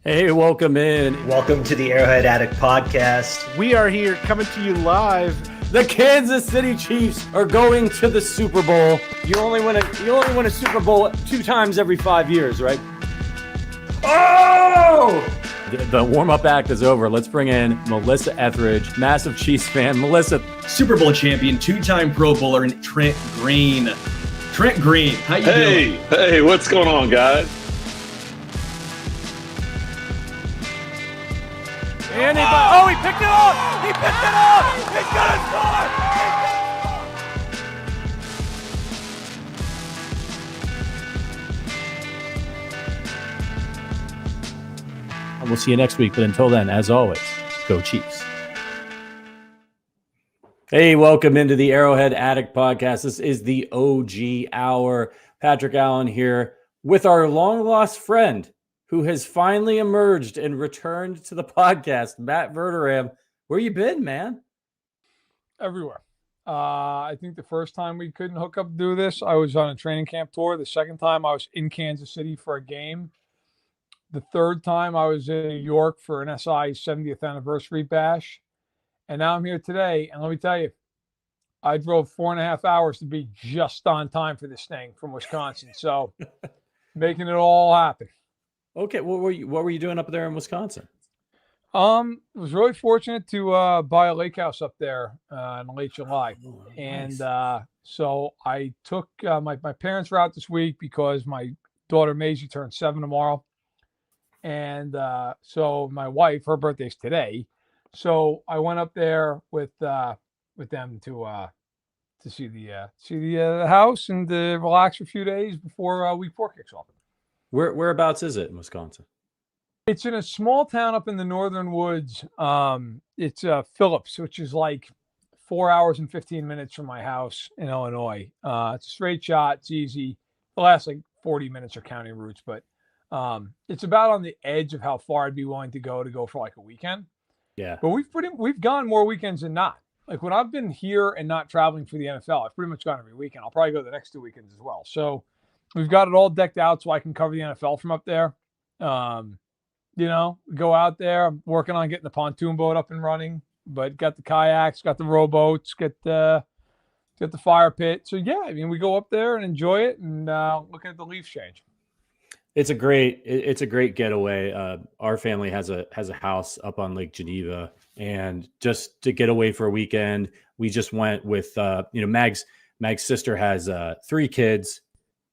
Hey, welcome in. Welcome to the Arrowhead Addict podcast. We are here coming to you live. The Kansas City Chiefs are going to the Super Bowl. You only win a Super Bowl 2 times every 5 years, right? Oh! The warm-up act is over. Let's bring in Melissa Etheridge, massive Chiefs fan. Melissa. Super Bowl champion, 2-time Pro Bowler, and Trent Green. Trent Green, how you doing? Hey, what's going on, guys? And he picked it up! He picked it up! He's gonna score! And we'll see you next week. But until then, as always, go Chiefs. Hey, welcome into the Arrowhead Addict podcast. This is the OG Hour. Patrick Allen here with our long-lost friend who has finally emerged and returned to the podcast, Matt Verderame. Where you been, man? Everywhere. I think the first time we couldn't hook up to do this, I was on a training camp tour. The second time I was in Kansas City for a game. The third time I was in New York for an SI 70th anniversary bash. And now I'm here today. And let me tell you, I drove 4.5 hours to be just on time for this thing from Wisconsin. So making it all happen. Okay, what were you doing up there in Wisconsin? Was really fortunate to buy a lake house up there in late July, and so I took my parents were out this week because my daughter Maisie turns 7 tomorrow, and so my wife, her birthday's today, so I went up there with them to see the house and to relax for a few days before week 4 kicks off. Whereabouts is it in Wisconsin? It's in a small town up in the northern woods. It's Phillips, which is like 4 hours and 15 minutes from my house in Illinois. It's a straight shot. It's easy. The last like 40 minutes are county routes, but it's about on the edge of how far I'd be willing to go for like a weekend. Yeah. But we've gone more weekends than not. Like when I've been here and not traveling for the NFL, I've pretty much gone every weekend. I'll probably go the next 2 weekends as well. So we've got it all decked out so I can cover the NFL from up there. Go out there. I'm working on getting the pontoon boat up and running, but got the kayaks, got the rowboats, got the fire pit. So yeah, I mean, we go up there and enjoy it and look at the leaves change. It's a great getaway. Our family has a house up on Lake Geneva, and just to get away for a weekend, we just went with Mag's sister has 3 kids,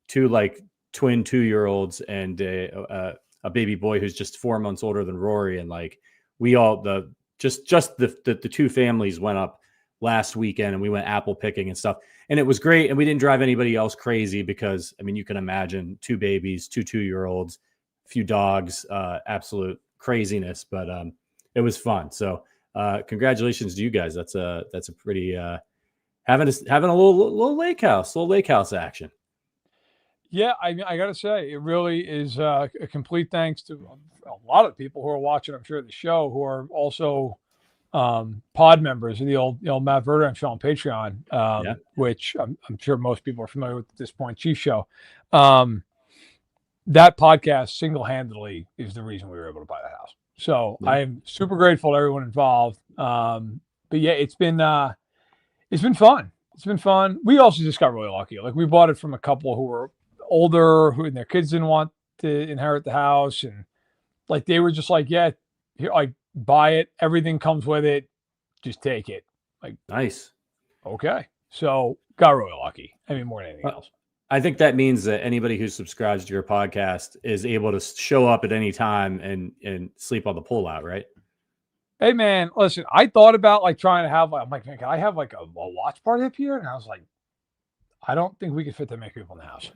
2 like twin 2-year-olds and a baby boy who's just 4 months older than Rory. And like we all the 2 families went up last weekend and we went apple picking and stuff. And it was great. And we didn't drive anybody else crazy because, I mean, you can imagine 2 babies, 2 2-year-olds, a few dogs, absolute craziness, but it was fun. So congratulations to you guys. That's a pretty having a little lake house action. Yeah, I mean, I got to say, it really is a complete thanks to a lot of people who are watching, I'm sure, the show, who are also pod members of the old Matt Verderame show on Patreon, which I'm sure most people are familiar with at this point, Chief Show. That podcast single-handedly is the reason we were able to buy the house. So I am super grateful to everyone involved. But yeah, it's been fun. It's been fun. We also just got really lucky. Like we bought it from a couple who were older, who and their kids didn't want to inherit the house, and like they were just like, yeah, here, like buy it, everything comes with it, just take it. Like nice. Okay, so got really lucky. I mean, more than anything else. I think that means that anybody who subscribes to your podcast is able to show up at any time and sleep on the pullout, right? Hey man, listen, I thought about like trying to have I'm like, man, can I have like a watch party up here? And I was like, I don't think we could fit that many people in the house.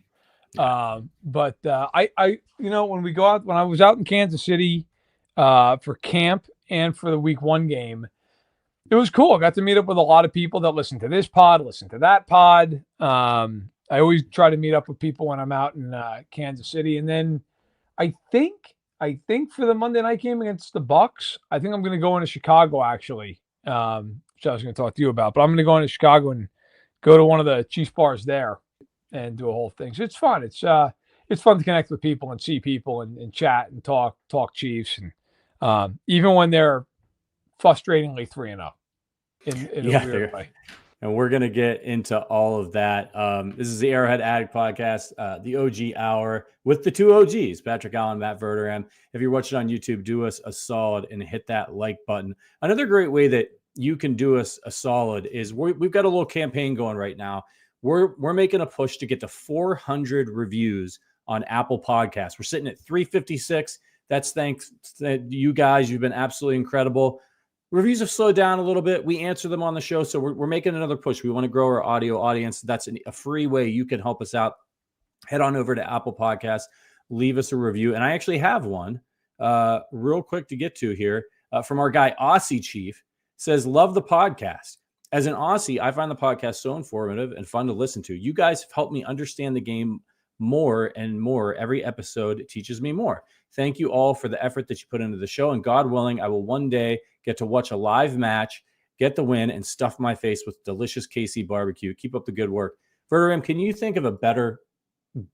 But I when I was out in Kansas City for camp and for the week 1 game, it was cool. I got to meet up with a lot of people that listen to this pod, listen to that pod. I always try to meet up with people when I'm out in Kansas City. And then I think for the Monday night game against the Bucks, I think I'm going to go into Chicago actually, which I was going to talk to you about. But I'm going to go into Chicago and go to one of the Chiefs bars there and do a whole thing. So it's fun. it's fun to connect with people and see people and chat and talk Chiefs, and even when they're frustratingly 3-0 in a weird way. And we're going to get into all of that. This is the Arrowhead Addict podcast, the OG Hour with the two OGs, Patrick Allen, Matt Verderame. If you're watching on YouTube, do us a solid and hit that like button. Another great way that you can do us a solid is we've got a little campaign going right now. We're making a push to get to 400 reviews on Apple Podcasts. We're sitting at 356. That's thanks to you guys. You've been absolutely incredible. Reviews have slowed down a little bit. We answer them on the show, so we're making another push. We want to grow our audio audience. That's a free way you can help us out. Head on over to Apple Podcasts, leave us a review. And I actually have one real quick to get to here from our guy, Aussie Chief. Says, love the podcast. As an Aussie, I find the podcast so informative and fun to listen to. You guys have helped me understand the game more and more. Every episode teaches me more. Thank you all for the effort that you put into the show. And God willing, I will one day get to watch a live match, get the win, and stuff my face with delicious KC barbecue. Keep up the good work. Verderame, can you think of a better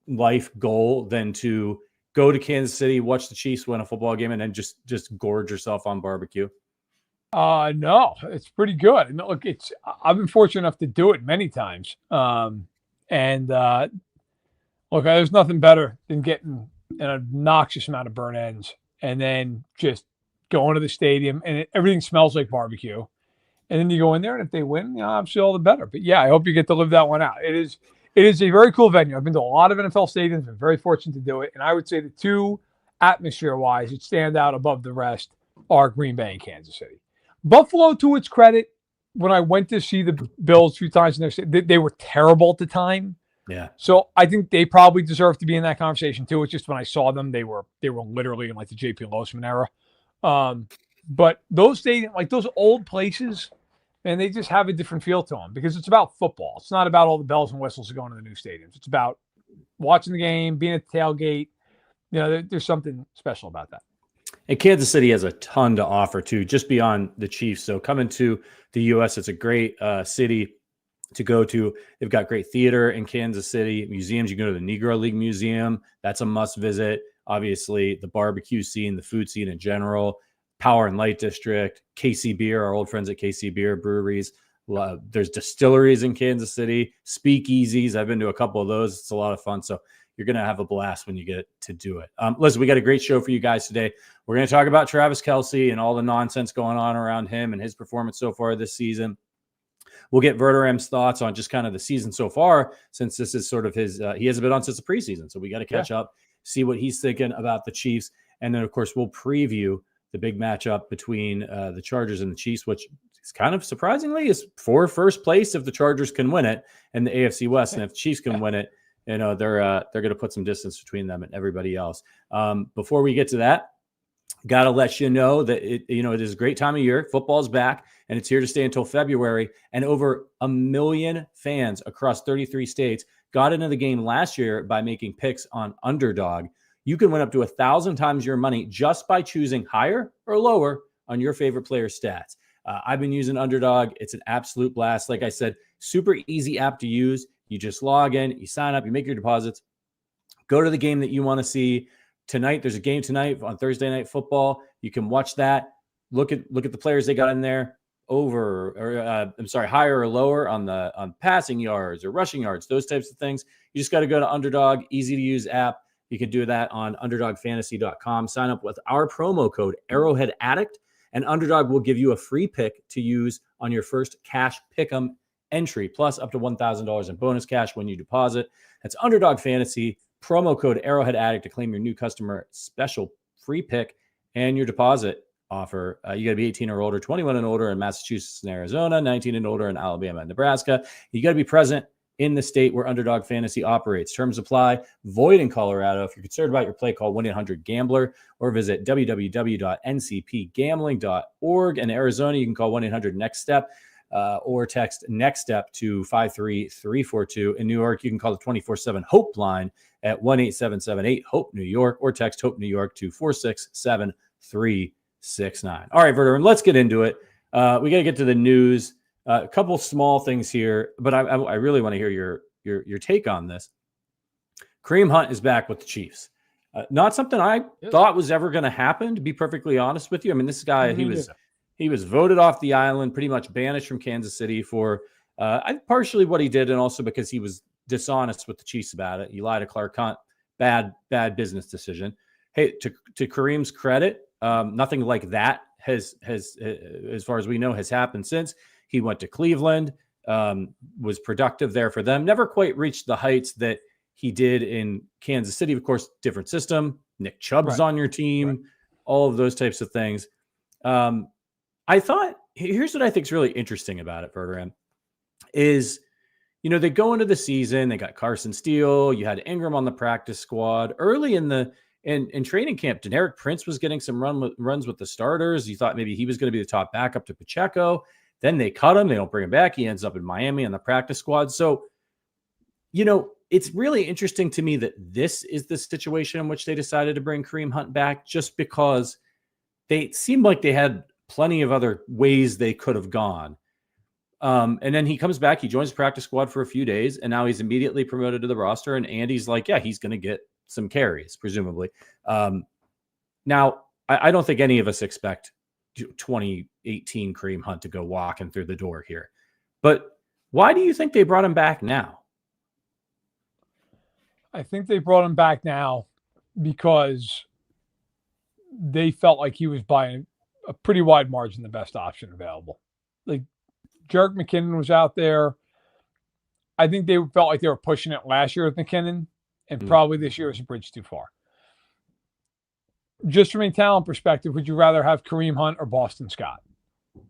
life goal than to go to Kansas City, watch the Chiefs win a football game, and then just gorge yourself on barbecue? No, it's pretty good. And look, I've been fortunate enough to do it many times. Look, there's nothing better than getting an obnoxious amount of burnt ends and then just going to the stadium and everything smells like barbecue. And then you go in there, and if they win, obviously all the better. But yeah, I hope you get to live that one out. It is a very cool venue. I've been to a lot of NFL stadiums, been very fortunate to do it. And I would say the two atmosphere-wise that stand out above the rest are Green Bay and Kansas City. Buffalo, to its credit, when I went to see the Bills a few times in their state, they were terrible at the time. Yeah. So I think they probably deserve to be in that conversation too. It's just when I saw them, they were literally in like the JP Losman era. But those stadiums, like those old places, and they just have a different feel to them because it's about football. It's not about all the bells and whistles of going to the new stadiums. It's about watching the game, being at the tailgate. There's something special about that. And Kansas City has a ton to offer too, just beyond the Chiefs. So coming to the U.S., it's a great city to go to. They've got great theater in Kansas City, museums. You can go to the Negro League Museum. That's a must visit. Obviously, the barbecue scene, the food scene in general, Power and Light District, KC Beer, our old friends at KC Beer breweries. There's distilleries in Kansas City, speakeasies. I've been to a couple of those. It's a lot of fun. So you're going to have a blast when you get to do it. Listen, we got a great show for you guys today. We're going to talk about Travis Kelce and all the nonsense going on around him and his performance so far this season. We'll get Verderame's thoughts on just kind of the season so far, since this is sort of his, he hasn't been on since the preseason. So we got to catch up, see what he's thinking about the Chiefs. And then, of course, we'll preview the big matchup between the Chargers and the Chiefs, which is kind of surprisingly is for first place if the Chargers can win it in the AFC West. And if the Chiefs can win it, they're going to put some distance between them and everybody else. Before we get to that, got to let you know that it is a great time of year. Football's back, and it's here to stay until February. And over 1 million fans across 33 states got into the game last year by making picks on Underdog. You can win up to 1,000 times your money just by choosing higher or lower on your favorite player's stats. I've been using Underdog. It's an absolute blast. Like I said, super easy app to use. You just log in, you sign up, you make your deposits, go to the game that you want to see. Tonight, there's a game tonight on Thursday Night Football. You can watch that. Look at the players they got in there. Higher or lower on passing yards or rushing yards, those types of things. You just got to go to Underdog, easy to use app. You can do that on underdogfantasy.com. Sign up with our promo code Arrowhead Addict, and Underdog will give you a free pick to use on your first cash pick'em entry, plus up to $1,000 in bonus cash when you deposit. That's Underdog Fantasy, promo code Arrowhead Addict to claim your new customer special free pick and your deposit offer. You got to be 18 or older, 21 and older in Massachusetts and Arizona, 19 and older in Alabama and Nebraska. You got to be present in the state where Underdog Fantasy operates. Terms apply. Void in Colorado. If you're concerned about your play, call 1-800-GAMBLER or visit www.ncpgambling.org. In Arizona, you can call 1-800-NEXT-STEP. Or text next step to 53342. In New York, you can call the 24/7 Hope line at 1-877-8-HOPE-New York or text HOPE New York to 467-369. All right, Verder, let's get into it. We got to get to the news. A couple small things here, but I really want to hear your take on this. Kareem Hunt is back with the Chiefs. Not something I thought was ever going to happen, to be perfectly honest with you. I mean, this guy, he was voted off the island, pretty much banished from Kansas City for partially what he did, and also because he was dishonest with the Chiefs about it. He lied to Clark Hunt. Bad business decision. Hey, to Kareem's credit, nothing like that has as far as we know has happened since. He went to Cleveland, was productive there for them. Never quite reached the heights that he did in Kansas City. Of course, different system. Nick Chubb's on your team, all of those types of things. I thought, here's what I think is really interesting about it, Verderame, is, they go into the season, they got Carson Steele, you had Ingram on the practice squad. Early in training camp, Deneric Prince was getting some runs with the starters. You thought maybe he was going to be the top backup to Pacheco. Then they cut him. They don't bring him back. He ends up in Miami on the practice squad. So, it's really interesting to me that this is the situation in which they decided to bring Kareem Hunt back, just because they seemed like they had plenty of other ways they could have gone. And then he comes back, he joins the practice squad for a few days, and now he's immediately promoted to the roster. And Andy's like, yeah, he's going to get some carries, presumably. Now, I don't think any of us expect 2018 Kareem Hunt to go walking through the door here. But why do you think they brought him back now? I think they brought him back now because they felt like he was by a pretty wide margin the best option available. Like, Jerick McKinnon was out there. I think they felt like they were pushing it last year with McKinnon, and probably this year is a bridge too far. Just from a talent perspective, would you rather have Kareem Hunt or Boston Scott?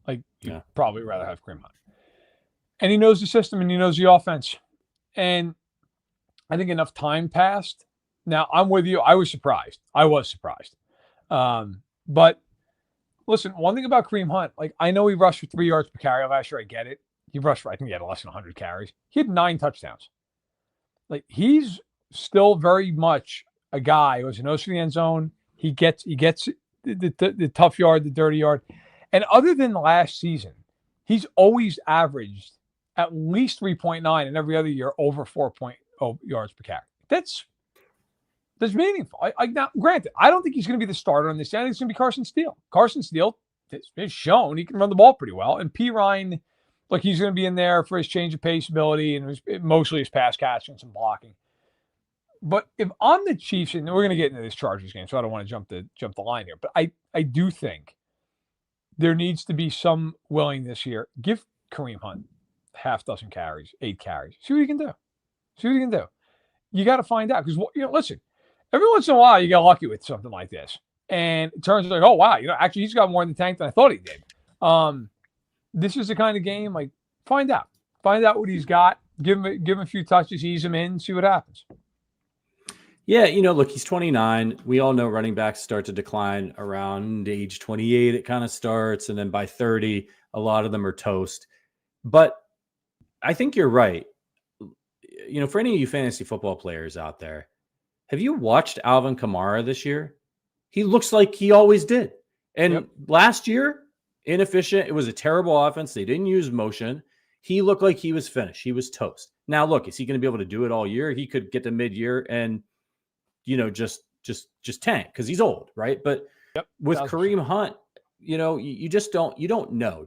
You'd probably rather have Kareem Hunt. And he knows the system and he knows the offense. And I think enough time passed. Now, I'm with you. I was surprised. But listen, one thing about Kareem Hunt, I know he rushed for 3 yards per carry last year. I get it. He rushed for, I think he had less than 100 carries. He had 9 touchdowns. He's still very much a guy who has a nose for the end zone. He gets the tough yard, the dirty yard. And other than last season, he's always averaged at least 3.9, and every other year over 4.0 yards per carry. That's meaningful. Now, granted, I don't think he's going to be the starter on this. I think it's going to be Carson Steele. Carson Steele has shown he can run the ball pretty well. And P. Ryan, he's going to be in there for his change of pace ability and mostly his pass catch and some blocking. But if I'm the Chiefs, and we're going to get into this Chargers game, so I don't want to jump the line here, but I do think there needs to be some willingness here. Give Kareem Hunt half dozen carries, 8 carries. See what he can do. You got to find out, because listen, every once in a while you get lucky with something like this, and it turns out, oh wow, actually he's got more in the tank than I thought he did. This is the kind of game, find out what he's got. Give him a few touches, ease him in, see what happens. Yeah, look, he's 29. We all know running backs start to decline around age 28. It kind of starts, and then by 30, a lot of them are toast. But I think you're right. For any of you fantasy football players out there, have you watched Alvin Kamara this year? He looks like he always did. And last year, inefficient. It was a terrible offense. They didn't use motion. He looked like he was finished. He was toast. Now, look, is he going to be able to do it all year? He could get to mid-year and, just tank because he's old, right? But with Kareem Hunt, you just don't know.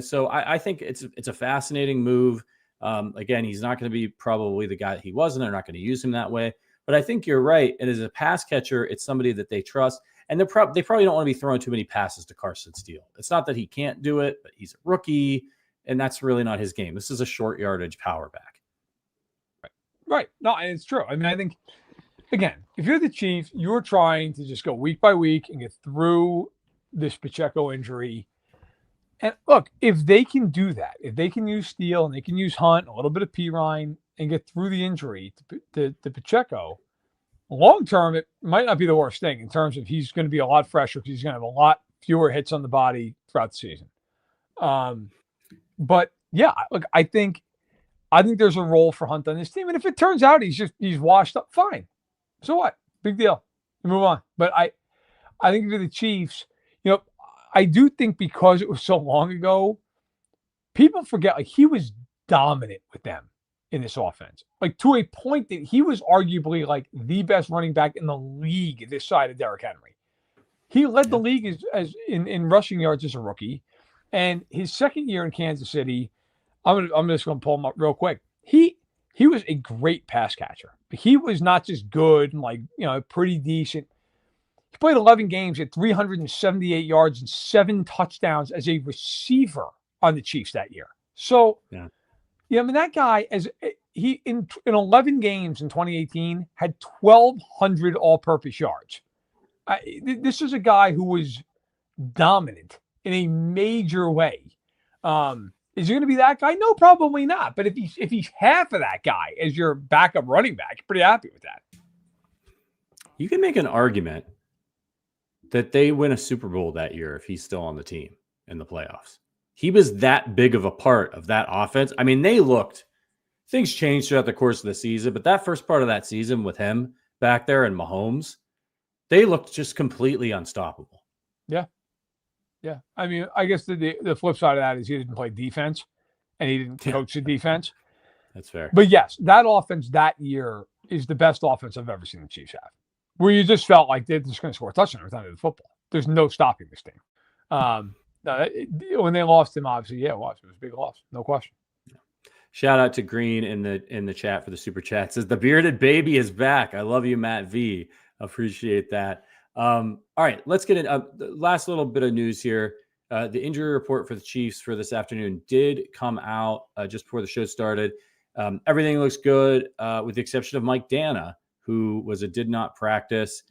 So I think it's a fascinating move. Again, he's not going to be probably the guy that he was, and they're not going to use him that way. But I think you're right. And as a pass catcher, it's somebody that they trust. And they probably don't want to be throwing too many passes to Carson Steele. It's not that he can't do it, but he's a rookie, and that's really not his game. This is a short yardage power back. Right. No, and it's true. I mean, I think, again, if you're the Chiefs, you're trying to just go week by week and get through this Pacheco injury. And look, if they can do that, if they can use Steele and they can use Hunt, a little bit of P. Ryan, and get through the injury to Pacheco, long term, it might not be the worst thing in terms of he's going to be a lot fresher because he's going to have a lot fewer hits on the body throughout the season. But yeah, look, I think there's a role for Hunt on this team. And if it turns out he's washed up, fine. So what? Big deal. You move on. But I think for the Chiefs, I do think because it was so long ago, people forget, he was dominant with them in this offense, like to a point that he was arguably like the best running back in the league this side of Derrick Henry. He led the league as in rushing yards as a rookie, and his second year in Kansas City, I'm just going to pull him up real quick. He was a great pass catcher. He was not just good and like, pretty decent. He played 11 games at 378 yards and 7 touchdowns as a receiver on the Chiefs that year. So, that guy, in 11 games in 2018 had 1,200 all-purpose yards. This is a guy who was dominant in a major way. Is he going to be that guy? No, probably not. But if he's half of that guy as your backup running back, you're pretty happy with that. You can make an argument that they win a Super Bowl that year if he's still on the team in the playoffs. He was that big of a part of that offense. I mean, things changed throughout the course of the season, but that first part of that season with him back there and Mahomes, they looked just completely unstoppable. Yeah. Yeah. I mean, I guess the flip side of that is he didn't play defense and he didn't coach the defense. That's fair. But yes, that offense that year is the best offense I've ever seen the Chiefs have, where you just felt like they're just going to score a touchdown every time they did the football. There's no stopping this team. When they lost him, obviously, it was a big loss. No question. Shout out to Green in the chat for the super chat. Says the bearded baby is back. I love you, Matt V. Appreciate that. All right, let's get in. The last little bit of news here. The injury report for the Chiefs for this afternoon did come out just before the show started. Everything looks good with the exception of Mike Dana, who did not practice.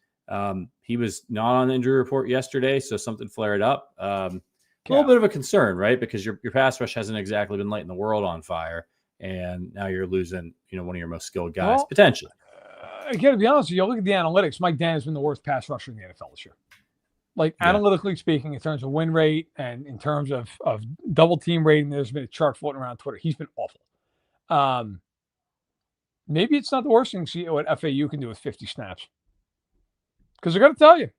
He was not on the injury report yesterday, so something flared up. A little bit of a concern, right? Because your pass rush hasn't exactly been lighting the world on fire, and now you're losing, one of your most skilled guys, potentially. Again, to be honest with you, look at the analytics. Mike Dan has been the worst pass rusher in the NFL this year. Analytically speaking, in terms of win rate and in terms of double team rating, there's been a chart floating around Twitter. He's been awful. Maybe it's not the worst thing to see what FAU can do with 50 snaps. Because I got to tell you,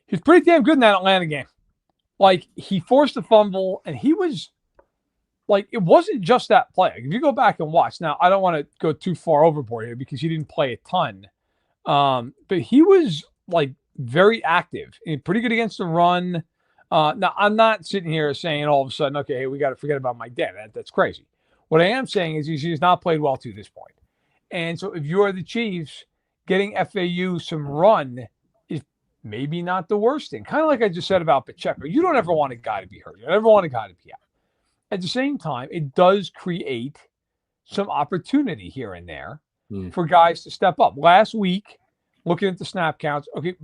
he's pretty damn good in that Atlanta game. Like, he forced a fumble, and he was like, it wasn't just that play. If you go back and watch, now I don't want to go too far overboard here because he didn't play a ton. But he was like very active and pretty good against the run. Now, I'm not sitting here saying all of a sudden, okay, hey, we got to forget about Mike Dan. That's crazy. What I am saying is he's not played well to this point. And so if you are the Chiefs, getting FAU some run is maybe not the worst thing. Kind of like I just said about Pacheco. You don't ever want a guy to be hurt. You don't ever want a guy to be out. At the same time, it does create some opportunity here and there for guys to step up. Last week, looking at the snap counts, okay,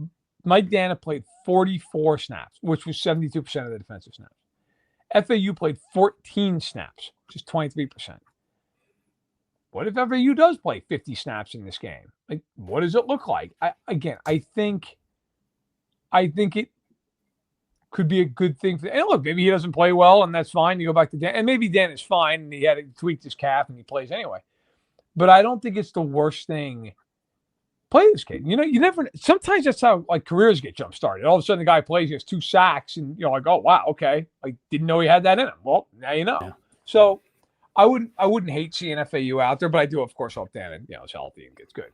Mike Dana played 44 snaps, which was 72% of the defensive snaps. FAU played 14 snaps, which is 23%. What if FAU does play 50 snaps in this game? Like, what does it look like? I think it could be a good thing for. And look, maybe he doesn't play well, and that's fine. You go back to Dan, and maybe Dan is fine, and he had to tweak his calf, and he plays anyway. But I don't think it's the worst thing. Play this kid. You never. Sometimes that's how like careers get jump started. All of a sudden, the guy plays, he has 2 sacks, and you're like, oh wow, okay, I didn't know he had that in him. Well, now you know. Yeah. So I wouldn't hate seeing FAU out there, but I do, of course, hope Dan is healthy and gets good.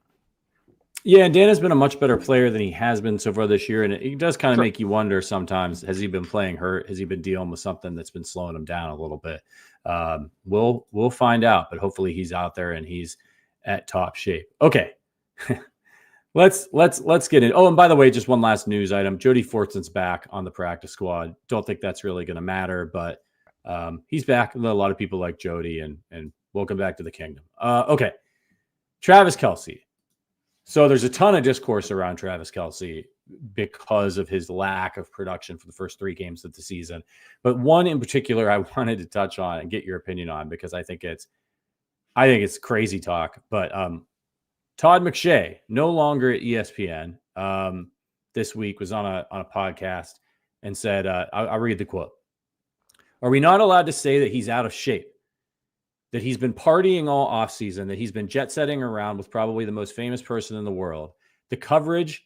Yeah, and Dan has been a much better player than he has been so far this year, and it does kind of make you wonder sometimes, has he been playing hurt? Has he been dealing with something that's been slowing him down a little bit? We'll find out, but hopefully he's out there and he's at top shape. Okay. Let's get in. Oh, and by the way, just one last news item. Jody Fortson's back on the practice squad. Don't think that's really going to matter, but he's back. A lot of people like Jody, and welcome back to the kingdom. Okay. Travis Kelce. So there's a ton of discourse around Travis Kelce because of his lack of production for the first 3 games of the season. But one in particular I wanted to touch on and get your opinion on because I think it's crazy talk. But Todd McShay, no longer at ESPN, this week was on a podcast and said, I'll read the quote. Are we not allowed to say that he's out of shape? That he's been partying all offseason, that he's been jet setting around with probably the most famous person in the world. The coverage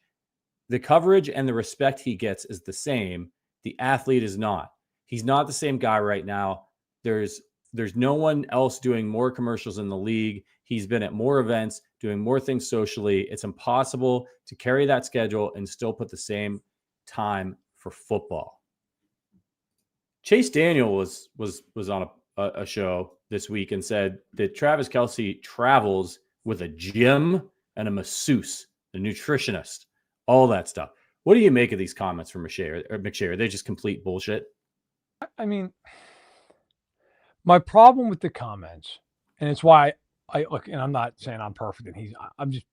and the respect he gets is the same. The athlete is not. He's not the same guy right now. There's There's no one else doing more commercials in the league. He's been at more events, doing more things socially. It's impossible to carry that schedule and still put the same time for football. Chase Daniel was on a show this week and said that Travis Kelce travels with a gym and a masseuse, a nutritionist, all that stuff. What do you make of these comments from McShay? Are they just complete bullshit? I mean, my problem with the comments, and it's why I look, and I'm not saying I'm perfect, and I'm just,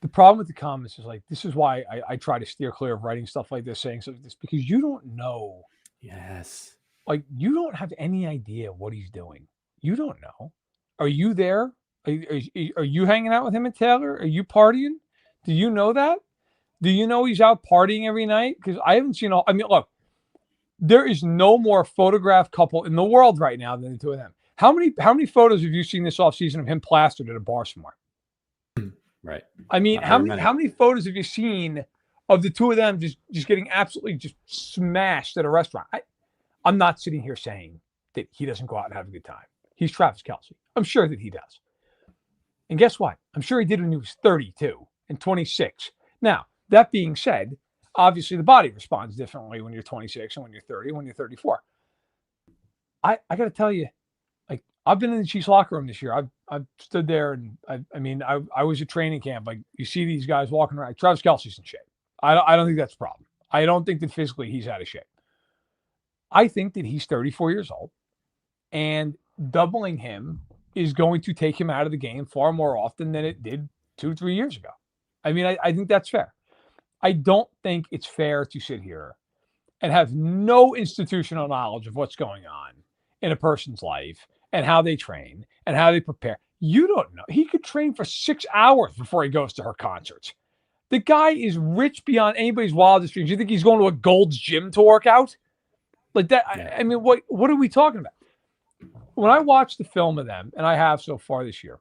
the problem with the comments is like, this is why I try to steer clear of writing stuff like this, saying stuff like this, because you don't know. Yes. Like, you don't have any idea what he's doing. You don't know. Are you there? Are you hanging out with him and Taylor? Are you partying? Do you know that? Do you know he's out partying every night? Because I haven't seen I mean, look, there is no more photographed couple in the world right now than the two of them. How many photos have you seen this offseason of him plastered at a bar somewhere? Right. I mean, how many photos have you seen of the two of them just getting absolutely just smashed at a restaurant? I'm not sitting here saying that he doesn't go out and have a good time. He's Travis Kelce. I'm sure that he does. And guess what? I'm sure he did when he was 32 and 26. Now, that being said, obviously the body responds differently when you're 26 and when you're 30 and when you're 34. I got to tell you, like, I've been in the Chiefs locker room this year. I've stood there and I was at training camp. Like, you see these guys walking around. Travis Kelce's in shape. I don't think that's a problem. I don't think that physically he's out of shape. I think that he's 34 years old, and doubling him is going to take him out of the game far more often than it did 2-3 years ago. I mean, I think that's fair. I don't think it's fair to sit here and have no institutional knowledge of what's going on in a person's life and how they train and how they prepare. You don't know. He could train for 6 hours before he goes to her concerts. The guy is rich beyond anybody's wildest dreams. You think he's going to a Gold's Gym to work out? Like that? Yeah. I mean, what are we talking about? When I watch the film of them, and I have so far this year,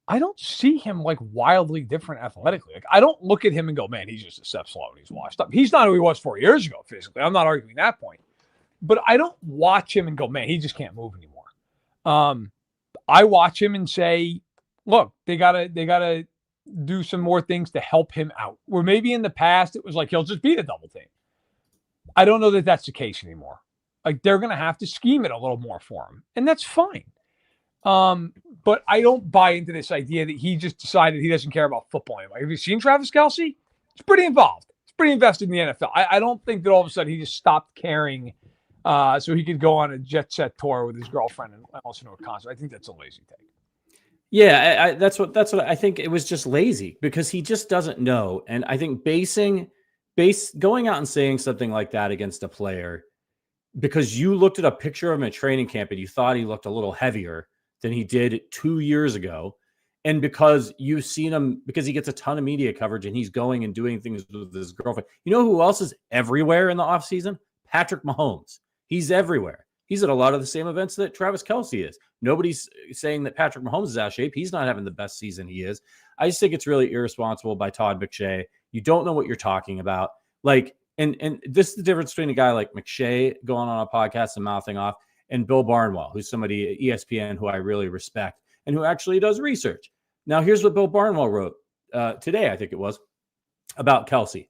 I don't see him like wildly different athletically. Like, I don't look at him and go, man, he's just a step slow and he's washed up. He's not who he was 4 years ago physically. I'm not arguing that point. But I don't watch him and go, man, he just can't move anymore. I watch him and say, look, they gotta do some more things to help him out. Where maybe in the past it was like he'll just beat a double team. I don't know that that's the case anymore. Like, they're going to have to scheme it a little more for him, and that's fine. But I don't buy into this idea that he just decided he doesn't care about football anymore. Have you seen Travis Kelce? He's pretty involved. He's pretty invested in the NFL. I don't think that all of a sudden he just stopped caring so he could go on a jet set tour with his girlfriend and listen to a concert. I think that's a lazy take. Yeah, that's what I think. It was just lazy because he just doesn't know. And I think going out and saying something like that against a player because you looked at a picture of him at training camp and you thought he looked a little heavier than he did 2 years ago. And because you've seen him, because he gets a ton of media coverage and he's going and doing things with his girlfriend. You know who else is everywhere in the offseason? Patrick Mahomes. He's everywhere. He's at a lot of the same events that Travis Kelce is. Nobody's saying that Patrick Mahomes is out of shape. He's not having the best season he is. I just think it's really irresponsible by Todd McShay. You don't know what you're talking about. Like, and this is the difference between a guy like McShay going on a podcast and mouthing off and Bill Barnwell, who's somebody at ESPN who I really respect and who actually does research. Now, here's what Bill Barnwell wrote today, I think it was, about Kelce.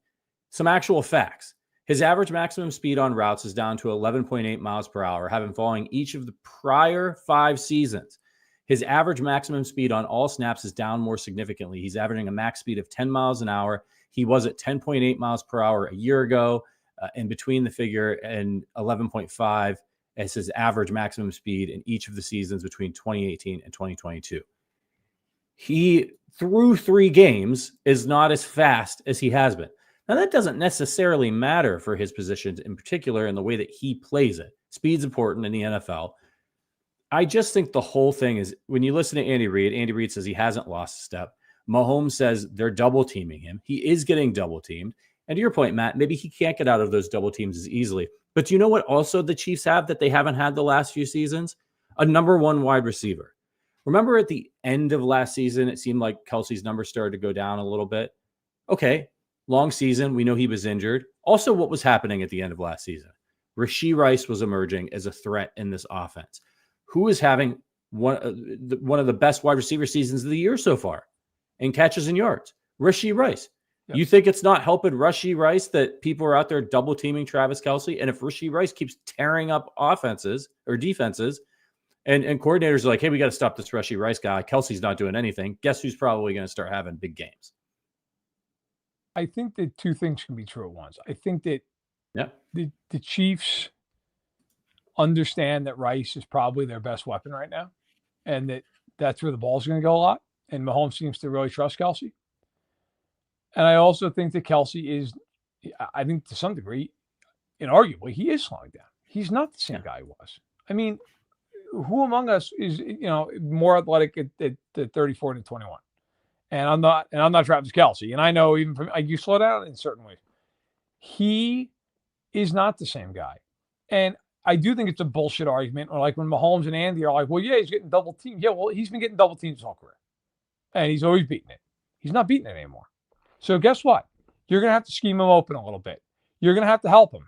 Some actual facts. His average maximum speed on routes is down to 11.8 miles per hour, having fallen each of the prior 5 seasons. His average maximum speed on all snaps is down more significantly. He's averaging a max speed of 10 miles an hour. He was at 10.8 miles per hour a year ago, and between the figure and 11.5 as his average maximum speed in each of the seasons between 2018 and 2022. He, through 3 games, is not as fast as he has been. Now, that doesn't necessarily matter for his positions in particular in the way that he plays it. Speed's important in the NFL. I just think the whole thing is, when you listen to Andy Reid says he hasn't lost a step. Mahomes says they're double teaming him. He is getting double teamed. And to your point, Matt, maybe he can't get out of those double teams as easily. But do you know what also the Chiefs have that they haven't had the last few seasons? A number 1 wide receiver. Remember at the end of last season, it seemed like Kelce's numbers started to go down a little bit. Okay, long season. We know he was injured. Also, what was happening at the end of last season? Rashee Rice was emerging as a threat in this offense. Who is having one of the best wide receiver seasons of the year so far in catches and yards? Rashee Rice. Yep. You think it's not helping Rashee Rice that people are out there double teaming Travis Kelce? And if Rashee Rice keeps tearing up offenses or defenses, and coordinators are like, hey, we got to stop this Rashee Rice guy. Kelce's not doing anything. Guess who's probably going to start having big games? I think that two things can be true at once. I think that the Chiefs understand that Rice is probably their best weapon right now, and that's where the ball's going to go a lot. And Mahomes seems to really trust Kelce. And I also think that Kelce is, I think to some degree, inarguably, he is slowing down. He's not the same guy he was. I mean, who among us is, more athletic at 34 to 21? And I'm not Travis Kelce. And I know even from, you slow down in certain ways. He is not the same guy. And I do think it's a bullshit argument. Or like when Mahomes and Andy are like, well, yeah, he's getting double teamed. Yeah, well, he's been getting double teamed his whole career. And he's always beating it. He's not beating it anymore. So guess what? You're going to have to scheme him open a little bit. You're going to have to help him.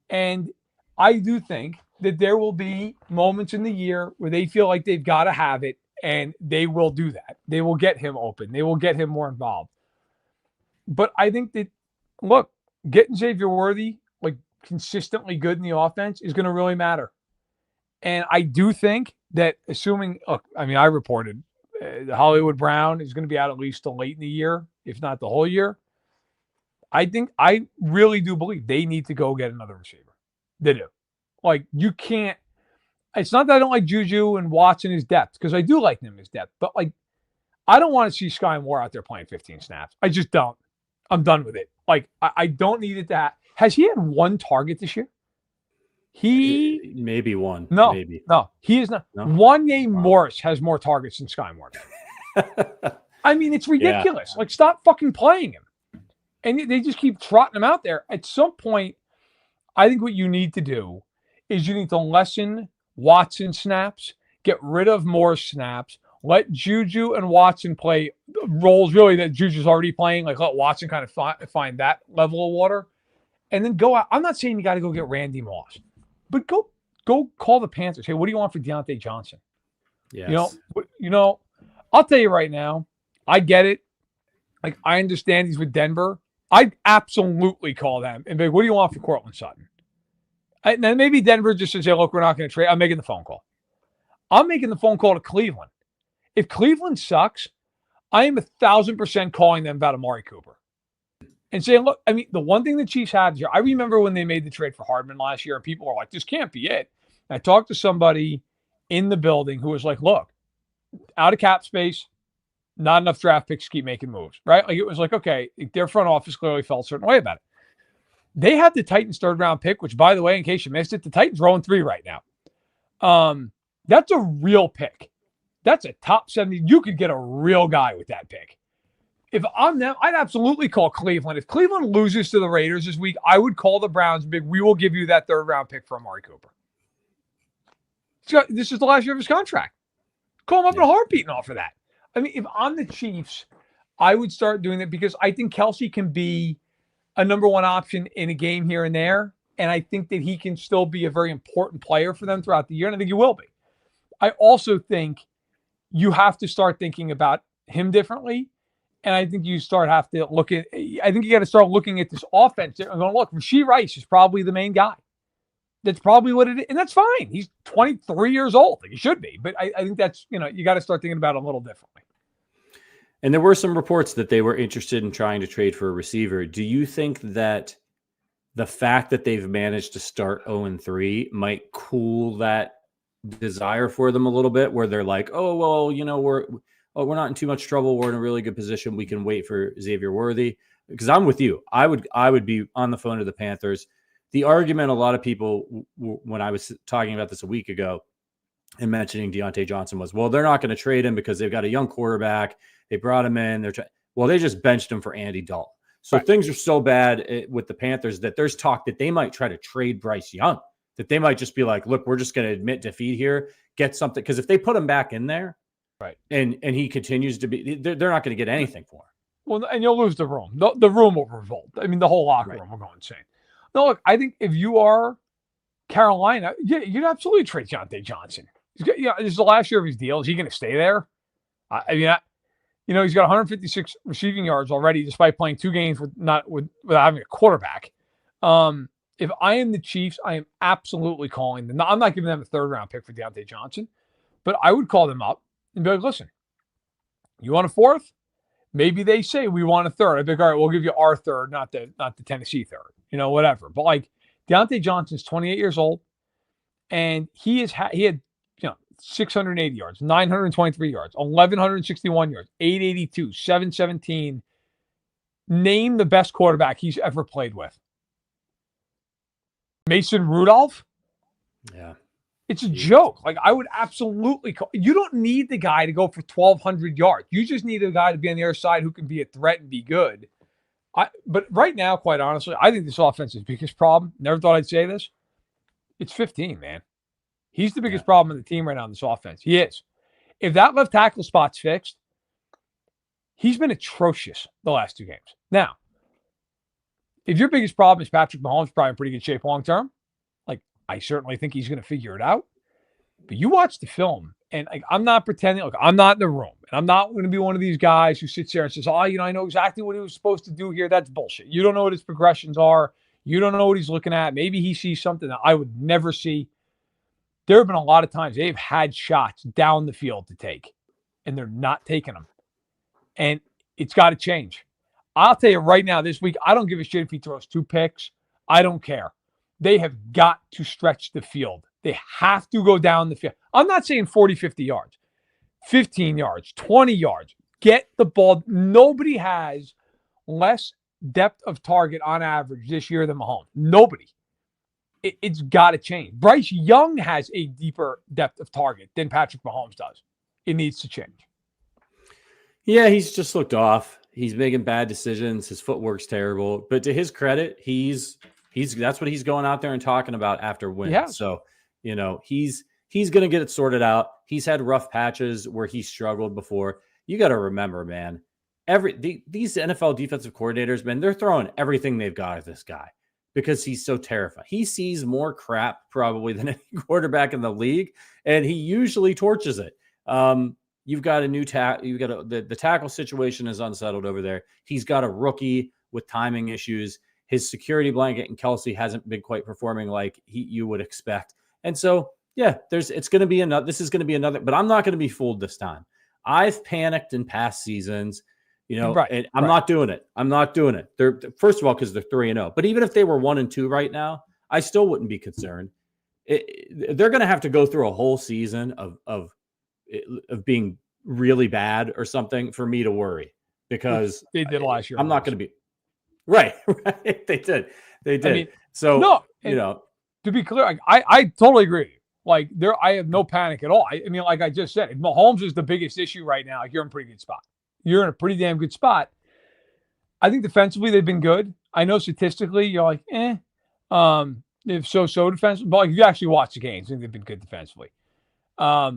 And I do think that there will be moments in the year where they feel like they've got to have it, and they will do that. They will get him open. They will get him more involved. But I think that, look, getting Xavier Worthy, like consistently good in the offense is going to really matter. And I do think that assuming, I reported Hollywood Brown is going to be out at least till late in the year, if not the whole year. I really do believe they need to go get another receiver. They do. Like, you can't. It's not that I don't like Juju and Watson his depth, because I do like them as depth. But, like, I don't want to see Skyy Moore out there playing 15 snaps. I just don't. I'm done with it. Like, I don't need it to have. Has he had one target this year? Maybe one. No, maybe. No, he is not. No? Wanye Morris has more targets than Skyy Moore does. I mean, it's ridiculous. Yeah. Like, stop fucking playing him. And they just keep trotting him out there. At some point, I think what you need to do is you need to lessen Watson snaps, get rid of Moore's snaps, let Juju and Watson play roles really that Juju's already playing. Like, let Watson kind of find that level of water. And then go out. I'm not saying you got to go get Randy Moss, but go call the Panthers. Hey, what do you want for Deontay Johnson? Yes. I'll tell you right now, I get it. Like, I understand he's with Denver. I'd absolutely call them and be like, what do you want for Cortland Sutton? And then maybe Denver just says, hey, look, we're not going to trade. I'm making the phone call. I'm making the phone call to Cleveland. If Cleveland sucks, I am 1,000% calling them about Amari Cooper and saying, look, I mean, the one thing the Chiefs had here, I remember when they made the trade for Hardman last year, and people were like, this can't be it. And I talked to somebody in the building who was like, look, out of cap space, not enough draft picks to keep making moves, right? Like, it was like, okay, their front office clearly felt a certain way about it. They have the Titans' third-round pick, which, by the way, in case you missed it, the Titans are 0-3 right now. That's a real pick. That's a top 70. You could get a real guy with that pick. If I'm them, I'd absolutely call Cleveland. If Cleveland loses to the Raiders this week, I would call the Browns big. We will give you that third-round pick for Amari Cooper. This is the last year of his contract. Call him up in a heartbeat and offer that. I mean, if I'm the Chiefs, I would start doing that, because I think Kelce can be a number one option in a game here and there. And I think that he can still be a very important player for them throughout the year. And I think he will be. I also think you have to start thinking about him differently. And I think you have to look at, I think you got to start looking at this offense and going, look, Rashee Rice is probably the main guy. That's probably what it is. And that's fine. He's 23 years old. He should be. But I think that's, you got to start thinking about it a little differently. And there were some reports that they were interested in trying to trade for a receiver. Do you think that the fact that they've managed to start 0-3 might cool that desire for them a little bit, where they're like, oh, well, we're not in too much trouble. We're in a really good position. We can wait for Xavier Worthy. Because I'm with you. I would be on the phone to the Panthers. The argument, a lot of people, when I was talking about this a week ago and mentioning Deontay Johnson, was, well, they're not going to trade him because they've got a young quarterback. They brought him in. They just benched him for Andy Dalton. So things are so bad with the Panthers that there's talk that they might try to trade Bryce Young, that they might just be like, look, we're just going to admit defeat here, get something. Because if they put him back in there, right, and he continues to be, they're not going to get anything for him. Well, and you'll lose the room. The room will revolt. I mean, the whole locker room will go insane. No, look, I think if you are Carolina, yeah, you'd absolutely trade Deontay Johnson. This is the last year of his deal. Is he going to stay there? He's got 156 receiving yards already, despite playing 2 games without having a quarterback. If I am the Chiefs, I am absolutely calling them. I'm not giving them a 3rd-round pick for Deontay Johnson, but I would call them up and be like, listen, you want a 4th? Maybe they say we want a 3rd. I'd be like, all right, we'll give you our 3rd, not the Tennessee 3rd, whatever. But like Deontay Johnson's 28 years old, and he had 680 yards, 923 yards, 1,161 yards, 882, 717. Name the best quarterback he's ever played with. Mason Rudolph? Yeah. It's a joke. Like, I would absolutely call. You don't need the guy to go for 1,200 yards. You just need a guy to be on the other side who can be a threat and be good. But right now, quite honestly, I think this offense's biggest problem. Never thought I'd say this. It's 15, man. He's the biggest problem in the team right now in this offense. He is. If that left tackle spot's fixed, he's been atrocious the last 2 games. Now, if your biggest problem is Patrick Mahomes, probably in pretty good shape long term, like I certainly think he's going to figure it out. But you watch the film, and like I'm not pretending. Look, I'm not in the room, and I'm not going to be one of these guys who sits there and says, I know exactly what he was supposed to do here. That's bullshit. You don't know what his progressions are. You don't know what he's looking at. Maybe he sees something that I would never see. There have been a lot of times they've had shots down the field to take, and they're not taking them. And it's got to change. I'll tell you right now, this week, I don't give a shit if he throws 2 picks. I don't care. They have got to stretch the field. They have to go down the field. I'm not saying 40, 50 yards, 15 yards, 20 yards. Get the ball. Nobody has less depth of target on average this year than Mahomes. Nobody. It's got to change. Bryce Young has a deeper depth of target than Patrick Mahomes does. It needs to change. Yeah, he's just looked off. He's making bad decisions. His footwork's terrible. But to his credit, he's that's what he's going out there and talking about after wins. Yeah. So, he's going to get it sorted out. He's had rough patches where he struggled before. You got to remember, man, these NFL defensive coordinators, man, they're throwing everything they've got at this guy because he's so terrifying. He sees more crap probably than any quarterback in the league, and he usually torches it. You've got a new tackle. You've got the tackle situation is unsettled over there. He's got a rookie with timing issues. His security blanket and Kelce hasn't been quite performing like you would expect. And so, yeah, this is going to be another, but I'm not going to be fooled this time. I've panicked in past seasons, and I'm not doing it. I'm not doing it. They're first of all, because they're 3-0, but even if they were 1-2 right now, I still wouldn't be concerned. They're going to have to go through a whole season of being really bad or something for me to worry, because they did last year. I'm not going to be right. They did. I mean, so no, to be clear, I totally agree. Like I have no panic at all. I mean, like I just said, if Mahomes is the biggest issue right now, you're in a pretty good spot. You're in a pretty damn good spot. I think defensively they've been good. I know statistically you're like, if so defensively, but like if you actually watch the games, I think they've been good defensively. I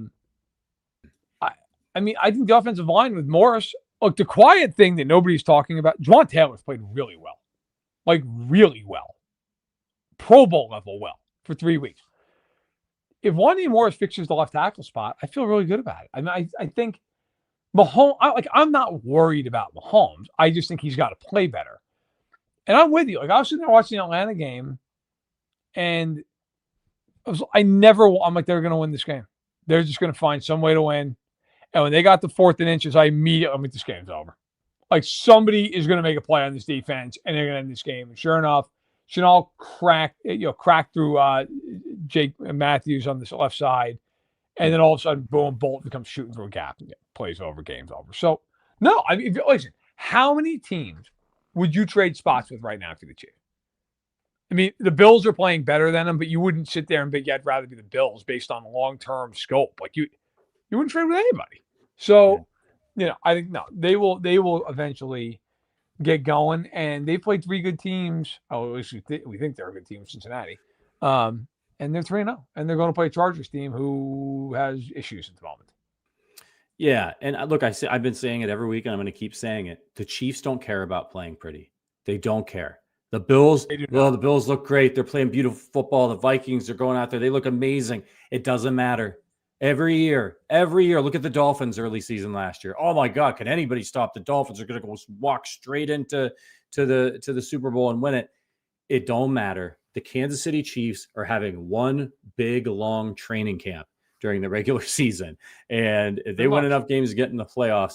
think the offensive line with Morris, look, the quiet thing that nobody's talking about, Juwan Taylor's played really well. Like really well. Pro Bowl level well for 3 weeks. If Juwan Morris fixes the left tackle spot, I feel really good about it. I mean, I think Mahomes, I'm not worried about Mahomes. I just think he's got to play better. And I'm with you. Like I was sitting there watching the Atlanta game, and I'm like, they're going to win this game. They're just going to find some way to win. And when they got the 4th and inches, I'm like, this game's over. Like somebody is going to make a play on this defense, and they're going to end this game. And sure enough, Chanel cracked through Jake Matthews on this left side, and then all of a sudden, boom, Bolt becomes shooting through a gap. And plays over, game's over. So, no, I mean, listen, how many teams would you trade spots with right now if you're the Chiefs? I mean, the Bills are playing better than them, but you wouldn't sit there and think you'd rather be the Bills based on long-term scope. Like you wouldn't trade with anybody. So, I think they will eventually get going, and they played 3 good teams. Oh, at least we think they're a good team, Cincinnati. And they're 3-0, and they're going to play a Chargers team who has issues at the moment. Yeah, and look, I've been saying it every week, and I'm going to keep saying it. The Chiefs don't care about playing pretty. They don't care. The Bills, They do well, not. the Bills look great. They're playing beautiful football. The Vikings are going out there. They look amazing. It doesn't matter. Every year, look at the Dolphins early season last year. Oh my God, can anybody stop the Dolphins? They're going to go walk straight into the Super Bowl and win it. It don't matter. The Kansas City Chiefs are having one big, long training camp during the regular season. And if they win enough games to get in the playoffs,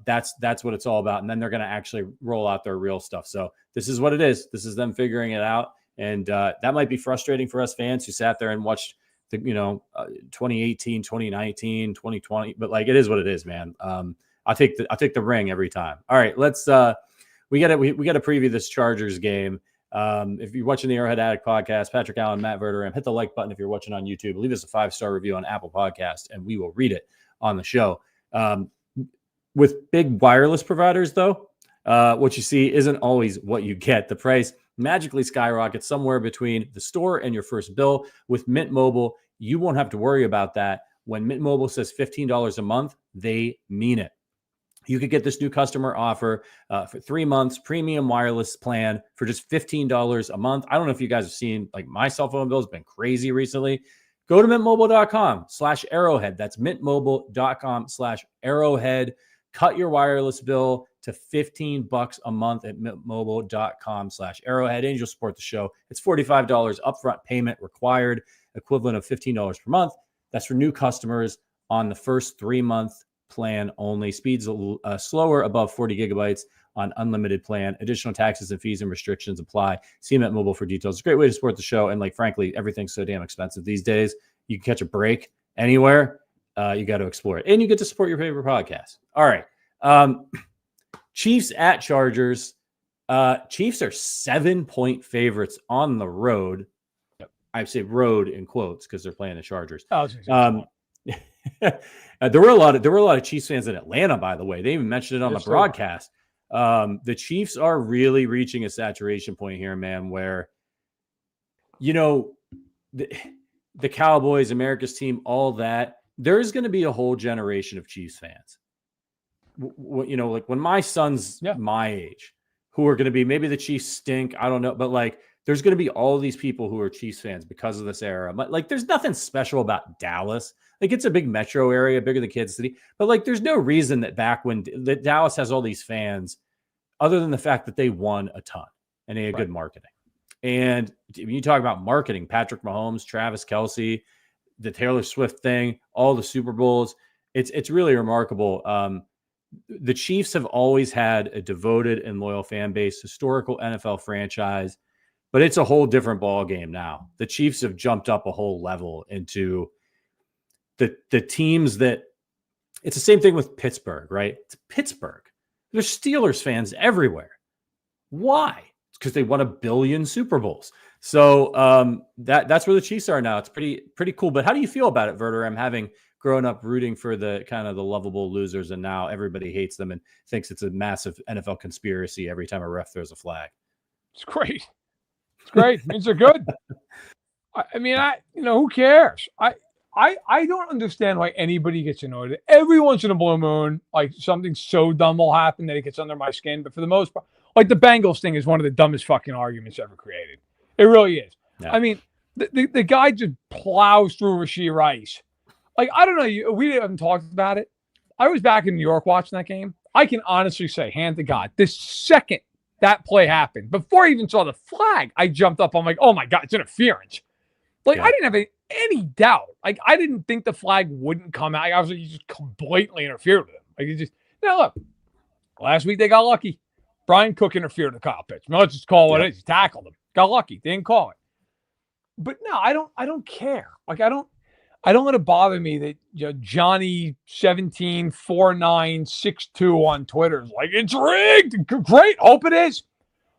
that's what it's all about. And then they're going to actually roll out their real stuff. So this is what it is. This is them figuring it out. And that might be frustrating for us fans who sat there and watched the 2018, 2019, 2020. But like, it is what it is, man. I take the ring every time. All right, let's we got to preview this Chargers game. If you're watching the Arrowhead Addict podcast, Patrick Allen, Matt Verderame, hit the like button if you're watching on YouTube. Leave us a 5-star review on Apple Podcast, and we will read it on the show. With big wireless providers, though, what you see isn't always what you get. The price magically skyrockets somewhere between the store and your first bill. With Mint Mobile, you won't have to worry about that. When Mint Mobile says $15 a month, they mean it. You could get this new customer offer for 3 months, premium wireless plan for just $15 a month. I don't know if you guys have seen, like, my cell phone bill has been crazy recently. Go to mintmobile.com/arrowhead. That's mintmobile.com/arrowhead. Cut your wireless bill to $15 a month at mintmobile.com/arrowhead, and you'll support the show. It's $45 upfront payment required, equivalent of $15 per month. That's for new customers on the first 3-month plan only. Speeds slower above 40 gigabytes on unlimited plan. Additional taxes and fees and restrictions apply. See Mint Mobile for details. It's a great way to support the show. And like, frankly, everything's so damn expensive these days. You can catch a break anywhere. You got to explore it. And you get to support your favorite podcast. All right. Chiefs at Chargers. Chiefs are 7-point favorites on the road. Yep. I say road in quotes because they're playing the Chargers. Oh, There were a lot of Chiefs fans in Atlanta, by the way. They even mentioned it on the broadcast. The Chiefs are really reaching a saturation point here, man, where, the Cowboys, America's team, all that, there's going to be a whole generation of Chiefs fans. Like when my son's my age, who are going to be, maybe the Chiefs stink, I don't know, but like, there's going to be all these people who are Chiefs fans because of this era. Like, there's nothing special about Dallas. Like, it's a big metro area, bigger than Kansas City. But like, there's no reason that back when that Dallas has all these fans, other than the fact that they won a ton and they had good marketing. And when you talk about marketing, Patrick Mahomes, Travis Kelce, the Taylor Swift thing, all the Super Bowls, it's really remarkable. The Chiefs have always had a devoted and loyal fan base, historical NFL franchise. But it's a whole different ball game now. The Chiefs have jumped up a whole level into the teams that – it's the same thing with Pittsburgh, right? It's Pittsburgh. There's Steelers fans everywhere. Why? It's because they won 1 billion Super Bowls. So that's where the Chiefs are now. It's pretty cool. But how do you feel about it, Verderame, having grown up rooting for the kind of the lovable losers, and now everybody hates them and thinks it's a massive NFL conspiracy every time a ref throws a flag? It's great. It's great. It means they're good. I mean, who cares? I don't understand why anybody gets annoyed. Every once in a blue moon, like, something so dumb will happen that it gets under my skin. But for the most part, like, the Bengals thing is one of the dumbest fucking arguments ever created. It really is. Yeah. I mean, the guy just plows through Rashee Rice. Like, I don't know. We haven't talked about it. I was back in New York watching that game. I can honestly say, hand to God, this second that play happened, before I even saw the flag, I jumped up. I'm like, oh my God, it's interference. Like, I didn't have any doubt. Like, I didn't think the flag wouldn't come out. I was like, he just blatantly interfered with him. Like, he just, look, last week they got lucky. Brian Cook interfered with Kyle Pitts. Let's just call it what it is. He tackled him. Got lucky. They didn't call it. But no, I don't care. Like, I don't let it bother me that Johnny 17 49 62 on Twitter is like, it's rigged. Great. Hope it is.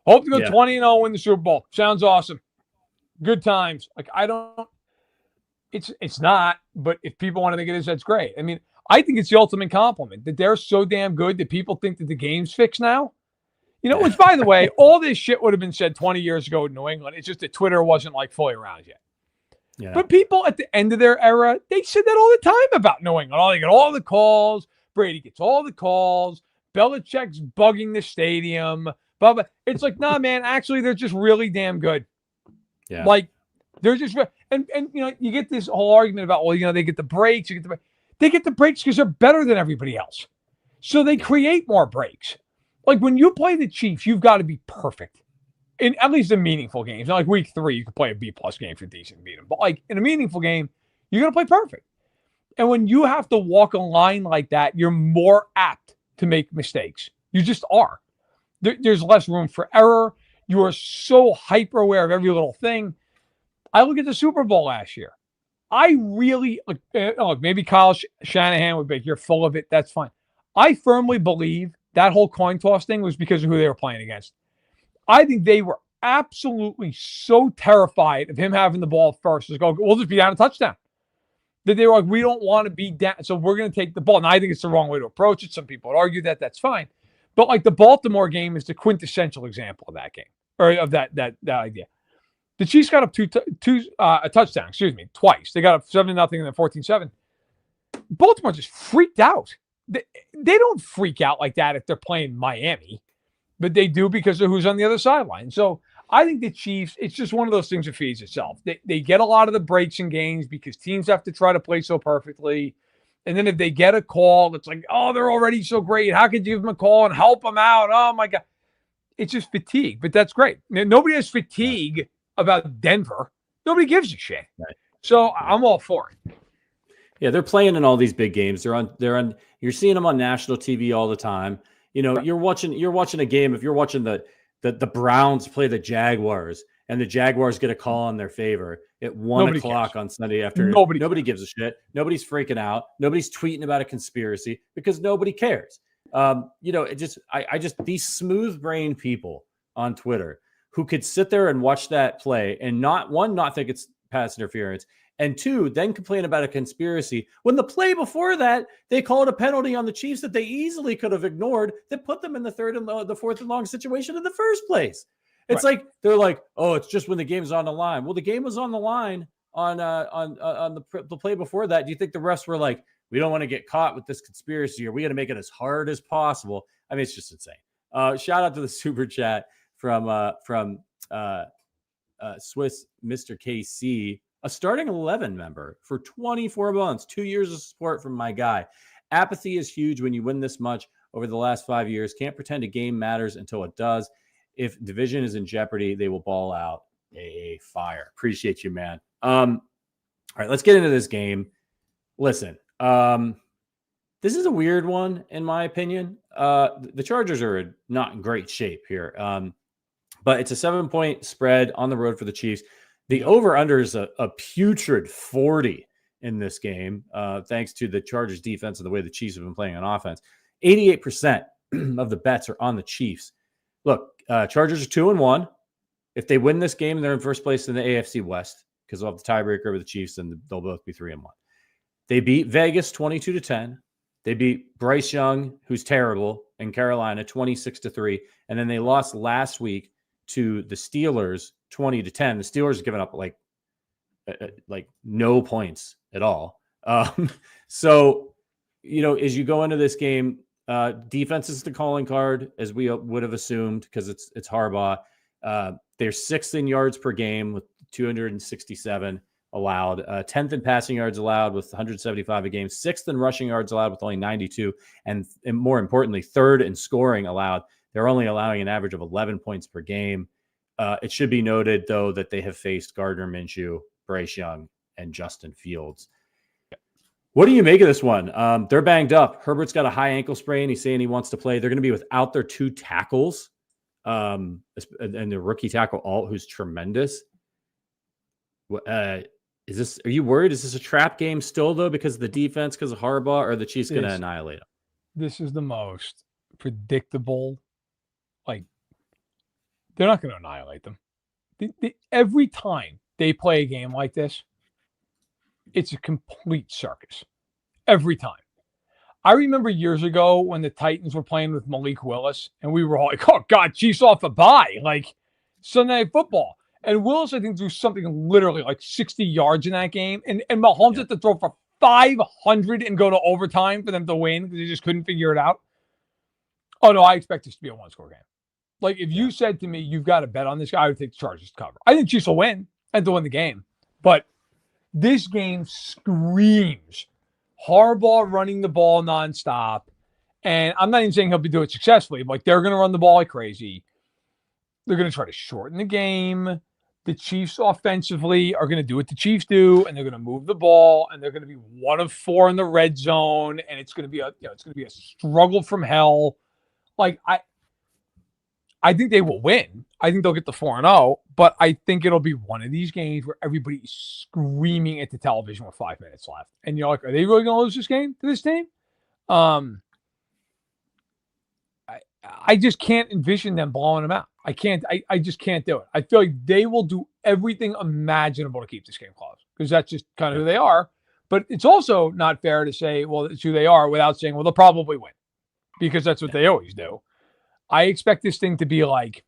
Hope to go 20-0, win the Super Bowl. Sounds awesome. Good times. Like, it's not, but if people want to think it is, that's great. I mean, I think it's the ultimate compliment that they're so damn good that people think that the game's fixed now. Which, by the way, all this shit would have been said 20 years ago in New England. It's just that Twitter wasn't like fully around yet. Yeah. But people at the end of their era, they said that all the time about New England. Oh, they get all the calls. Brady gets all the calls. Belichick's bugging the stadium. But it's like, nah, man, actually, they're just really damn good. Yeah. Like, they're just, and you get this whole argument about, well, they get the breaks. They get the breaks because they're better than everybody else. So they create more breaks. Like, when you play the Chiefs, you've got to be perfect. In at least in meaningful games. Not like week 3, you can play a B+ game if you're decent and beat them. But like in a meaningful game, you're going to play perfect. And when you have to walk a line like that, you're more apt to make mistakes. You just are. There's less room for error. You are so hyper aware of every little thing. I look at the Super Bowl last year. I really, look, maybe Kyle Shanahan would be, you're full of it. That's fine. I firmly believe that whole coin toss thing was because of who they were playing against. I think they were absolutely so terrified of him having the ball first. Just go, we'll just be down a touchdown. That they were like, we don't want to be down, so we're going to take the ball. And I think it's the wrong way to approach it. Some people would argue that that's fine. But like the Baltimore game is the quintessential example of that game, or of that idea. The Chiefs got up a touchdown, twice. They got up 7-0 and then 14-7. Baltimore just freaked out. They don't freak out like that if they're playing Miami, but they do because of who's on the other sideline. So I think the Chiefs, it's just one of those things that feeds itself. They get a lot of the breaks in games because teams have to try to play so perfectly. And then if they get a call, it's like, oh, they're already so great. How could you give them a call and help them out? Oh, my God. It's just fatigue, but that's great. Nobody has fatigue about Denver. Nobody gives a shit. Right. So I'm all for it. Yeah, they're playing in all these big games. They're on. You're seeing them on national TV all the time. You're watching a game. If you're watching the Browns play the Jaguars and the Jaguars get a call in their favor at 1 o'clock on Sunday afternoon, nobody gives a shit. Nobody's freaking out. Nobody's tweeting about a conspiracy because nobody cares. These smooth brain people on Twitter who could sit there and watch that play and not think it's pass interference, and 2, then complain about a conspiracy when the play before that, they called a penalty on the Chiefs that they easily could have ignored that put them in the 3rd and the 4th and long situation in the first place. It's right. Like, they're like, oh, it's just when the game's on the line. Well, the game was on the line on the play before that. Do you think the refs were like, we don't want to get caught with this conspiracy, or we got to make it as hard as possible? I mean, it's just insane. Shout out to the super chat from Swiss Mr. KC, a starting 11 member for 24 months, 2 years of support from my guy. Apathy is huge when you win this much over the last 5 years. Can't pretend a game matters until it does. If division is in jeopardy, they will ball out a fire. Appreciate you, man. All right, let's get into this game. Listen, this is a weird one, in my opinion. The Chargers are not in great shape here. But it's a 7-point spread on the road for the Chiefs. The over-under is a putrid 40 in this game, thanks to the Chargers defense and the way the Chiefs have been playing on offense. 88% of the bets are on the Chiefs. Look, Chargers are 2-1. If they win this game, they're in first place in the AFC West because they'll have the tiebreaker with the Chiefs, and they'll both be 3-1. They beat Vegas 22-10. They beat Bryce Young, who's terrible, in Carolina 26-3, and then they lost last week to the Steelers 20-10. The Steelers have given up like no points at all. So, as you go into this game, defense is the calling card, as we would have assumed, because it's Harbaugh. They're 6th in yards per game with 267 allowed, 10th in passing yards allowed with 175 a game, 6th in rushing yards allowed with only 92, and more importantly, 3rd in scoring allowed. They're only allowing an average of 11 points per game. It should be noted, though, that they have faced Gardner Minshew, Bryce Young, and Justin Fields. What do you make of this one? They're banged up. Herbert's got a high ankle sprain. He's saying he wants to play. They're going to be without their 2 tackles, and the rookie tackle, Alt, who's tremendous. Are you worried? Is this a trap game still, though, because of the defense, because of Harbaugh, or are the Chiefs going to annihilate them? This is the most predictable. They're not going to annihilate them. Every time they play a game like this, it's a complete circus. Every time. I remember years ago when the Titans were playing with Malik Willis, and we were all like, oh, God, Chiefs off a bye, like Sunday Night Football. And Willis, I think, threw something literally like 60 yards in that game. And Mahomes had to throw for 500 and go to overtime for them to win because they just couldn't figure it out. Oh, no, I expect this to be a one-score game. Like, if you said to me, you've got to bet on this guy, I would take the Chargers to cover. I think Chiefs will win and to win the game. But this game screams Harbaugh running the ball nonstop. And I'm not even saying he'll be doing it successfully. Like, they're going to run the ball like crazy. They're going to try to shorten the game. The Chiefs offensively are going to do what the Chiefs do, and they're going to move the ball, and they're going to be 1 of 4 in the red zone, and it's going to be a struggle from hell. Like, I think they will win. I think they'll get the 4-0, but I think it'll be one of these games where everybody is screaming at the television with 5 minutes left, and you're like, are they really going to lose this game to this team? I just can't envision them blowing them out. I just can't do it. I feel like they will do everything imaginable to keep this game close because that's just kind of who they are. But it's also not fair to say, well, it's who they are without saying, well, they'll probably win because that's what they always do. I expect this thing to be like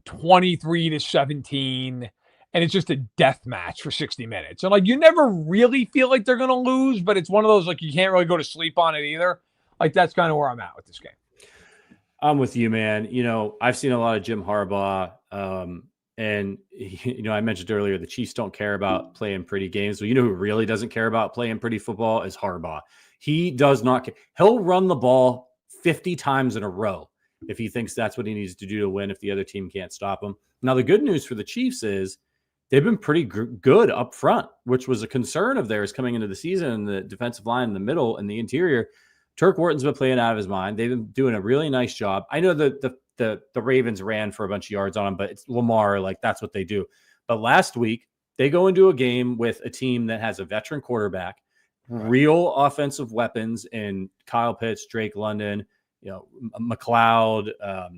23-17, and it's just a death match for 60 minutes. And like, you never really feel like they're going to lose, but it's one of those, like, you can't really go to sleep on it either. Like, that's kind of where I'm at with this game. I'm with you, man. I've seen a lot of Jim Harbaugh. And, I mentioned earlier, the Chiefs don't care about playing pretty games. So who really doesn't care about playing pretty football is Harbaugh. He does not care. He'll run the ball 50 times in a row if he thinks that's what he needs to do to win if the other team can't stop him. Now, the good news for the Chiefs is they've been pretty good up front, which was a concern of theirs coming into the season. The defensive line in the middle and the interior, Turk Wharton's been playing out of his mind. They've been doing a really nice job. I know that the Ravens ran for a bunch of yards on him, but it's Lamar, like that's what they do. But last week, they go into a game with a team that has a veteran quarterback, real offensive weapons in Kyle Pitts, Drake London, McLeod,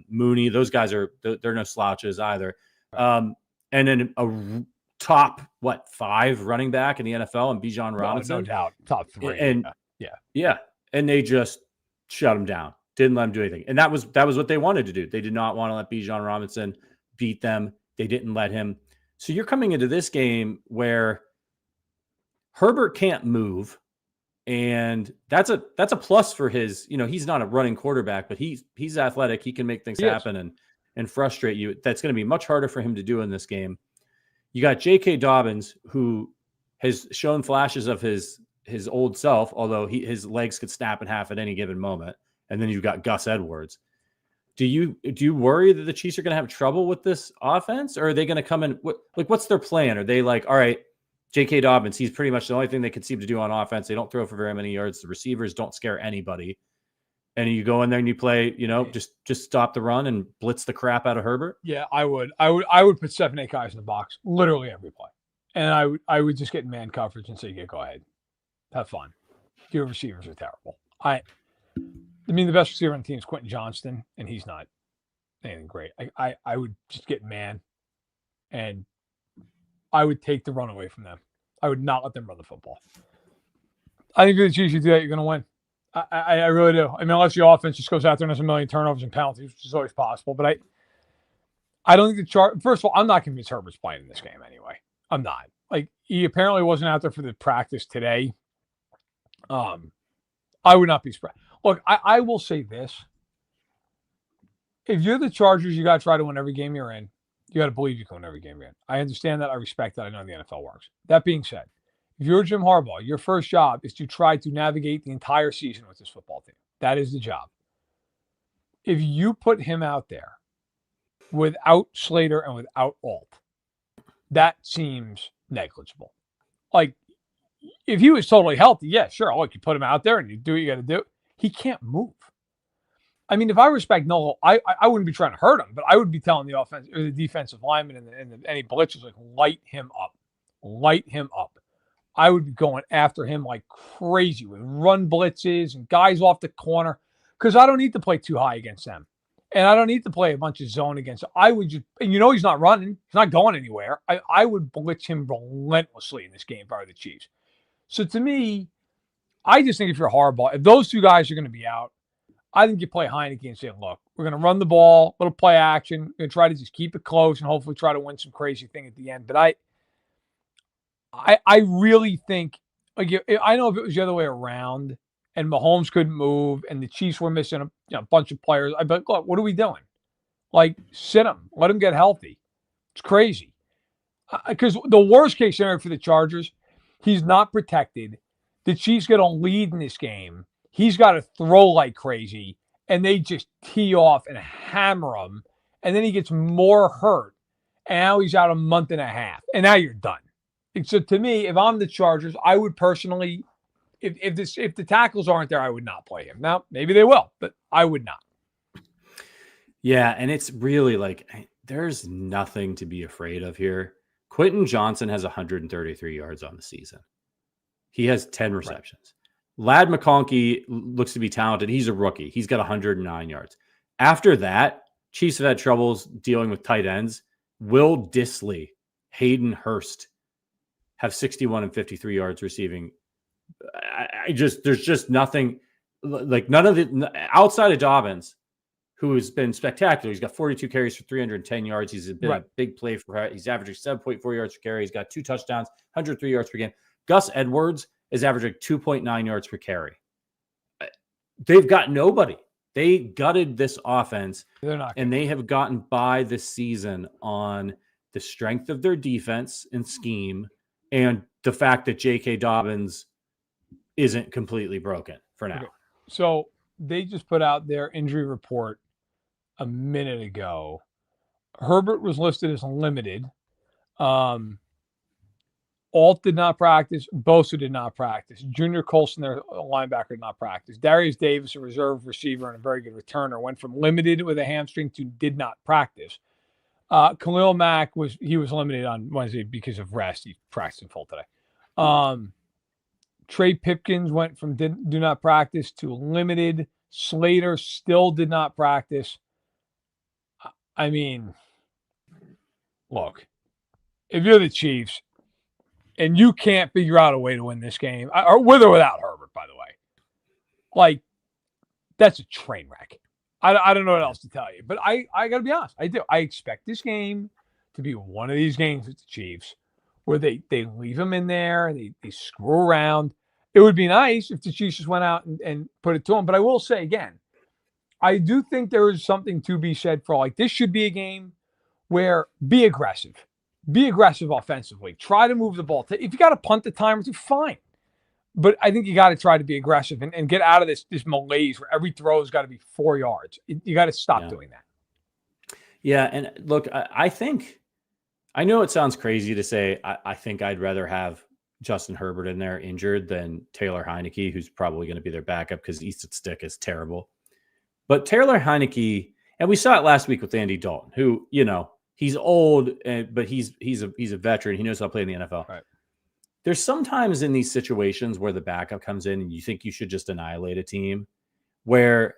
Mooney. Those guys they're no slouches either. And then a top 5 running back in the NFL and Bijan Robinson. No doubt, top 3. And yeah. And they just shut him down. Didn't let him do anything. And that was what they wanted to do. They did not want to let Bijan Robinson beat them. They didn't let him. So you're coming into this game where Herbert can't move. And that's a plus for his, he's not a running quarterback, but he's athletic. He can make things happen and frustrate you. That's going to be much harder for him to do in this game. You got J.K. Dobbins, who has shown flashes of his old self, although his legs could snap in half at any given moment. And then you've got Gus Edwards. Do you worry that the Chiefs are going to have trouble with this offense, or are they going to come in? What's their plan? Are they like, all right, J.K. Dobbins, he's pretty much the only thing they can seem to do on offense. They don't throw for very many yards. The receivers don't scare anybody. And you go in there and you play, just stop the run and blitz the crap out of Herbert. Yeah, I would put 7-8 guys in the box, literally every play. And I would just get in man coverage and say, yeah, go ahead. Have fun. Your receivers are terrible. I mean, the best receiver on the team is Quentin Johnston, and he's not anything great. I would just get man, and I would take the run away from them. I would not let them run the football. I think if the Chiefs do that, you're going to win. I really do. I mean, unless your offense just goes out there and has a million turnovers and penalties, which is always possible. But I don't think first of all, I'm not convinced Herbert's playing in this game anyway. I'm not. Like, he apparently wasn't out there for the practice today. I would not be surprised. Look, I will say this. If you're the Chargers, you got to try to win every game you're in. You got to believe you can win every game you're in. I understand that. I respect that. I know how the NFL works. That being said, if you're Jim Harbaugh, your first job is to try to navigate the entire season with this football team. That is the job. If you put him out there without Slater and without Alt, that seems negligible. Like, if he was totally healthy, yeah, sure. Look, you put him out there and you do what you got to do. He can't move. I mean, if I respect Noel, I wouldn't be trying to hurt him, but I would be telling the offense or the defensive lineman and any blitzers, like, light him up. Light him up. I would be going after him like crazy with run blitzes and guys off the corner because I don't need to play too high against them. And I don't need to play a bunch of zone against him. I would just, and he's not running. He's not going anywhere. I would blitz him relentlessly in this game by the Chiefs. So to me, I just think if you're Harbaugh, if those two guys are going to be out, I think you play Heineke and say, look, we're going to run the ball, little play action. We're going to try to just keep it close and hopefully try to win some crazy thing at the end. But I really think, like, I know if it was the other way around and Mahomes couldn't move and the Chiefs were missing a bunch of players, I'd be like, look, what are we doing? Like, sit him. Let him get healthy. It's crazy. Because the worst case scenario for the Chargers, he's not protected. The Chiefs get a lead in this game. He's got to throw like crazy, and they just tee off and hammer him. And then he gets more hurt. And now he's out a month and a half. And now you're done. And so to me, if I'm the Chargers, I would personally, if the tackles aren't there, I would not play him. Now, maybe they will, but I would not. Yeah, and it's really like there's nothing to be afraid of here. Quentin Johnson has 133 yards on the season. He has 10 receptions. Right. Ladd McConkey looks to be talented. He's a rookie. He's got 109 yards. After that, Chiefs have had troubles dealing with tight ends. Will Dissly, Hayden Hurst have 61 and 53 yards receiving. There's just nothing, like none of the, outside of Dobbins, who has been spectacular. He's got 42 carries for 310 yards. He's been a big play for, he's averaging 7.4 yards per carry. He's got 2 touchdowns, 103 yards per game. Gus Edwards is averaging 2.9 yards per carry. They've got nobody. They gutted this offense, and they have gotten by this season on the strength of their defense and scheme and the fact that J.K. Dobbins isn't completely broken for now. Okay. So they just put out their injury report a minute ago. Herbert was listed as limited. Alt did not practice. Bosa did not practice. Junior Colson, their linebacker, did not practice. Darius Davis, a reserve receiver and a very good returner, went from limited with a hamstring to did not practice. Khalil Mack was limited on Wednesday because of rest. He practiced in full today. Trey Pipkins went from do not practice to limited. Slater still did not practice. I mean, look, if you're the Chiefs and you can't figure out a way to win this game, or with or without Herbert, by the way, like, that's a train wreck. I don't know what else to tell you, but I got to be honest. I do. I expect this game to be one of these games with the Chiefs where they leave him in there and they screw around. It would be nice if the Chiefs just went out and put it to him. But I will say again, I do think there is something to be said for, like, this should be a game where be aggressive. Be aggressive offensively. Try to move the ball. If you got to punt the time, fine. But I think you got to try to be aggressive and get out of this malaise where every throw has got to be 4 yards. You got to stop doing that. Yeah, and look, I know it sounds crazy to say I think I'd rather have Justin Herbert in there injured than Taylor Heineke, who's probably going to be their backup because Easton Stick is terrible. But Taylor Heineke, and we saw it last week with Andy Dalton, who, he's old, but he's a veteran. He knows how to play in the NFL. Right. There's sometimes in these situations where the backup comes in and you think you should just annihilate a team, where,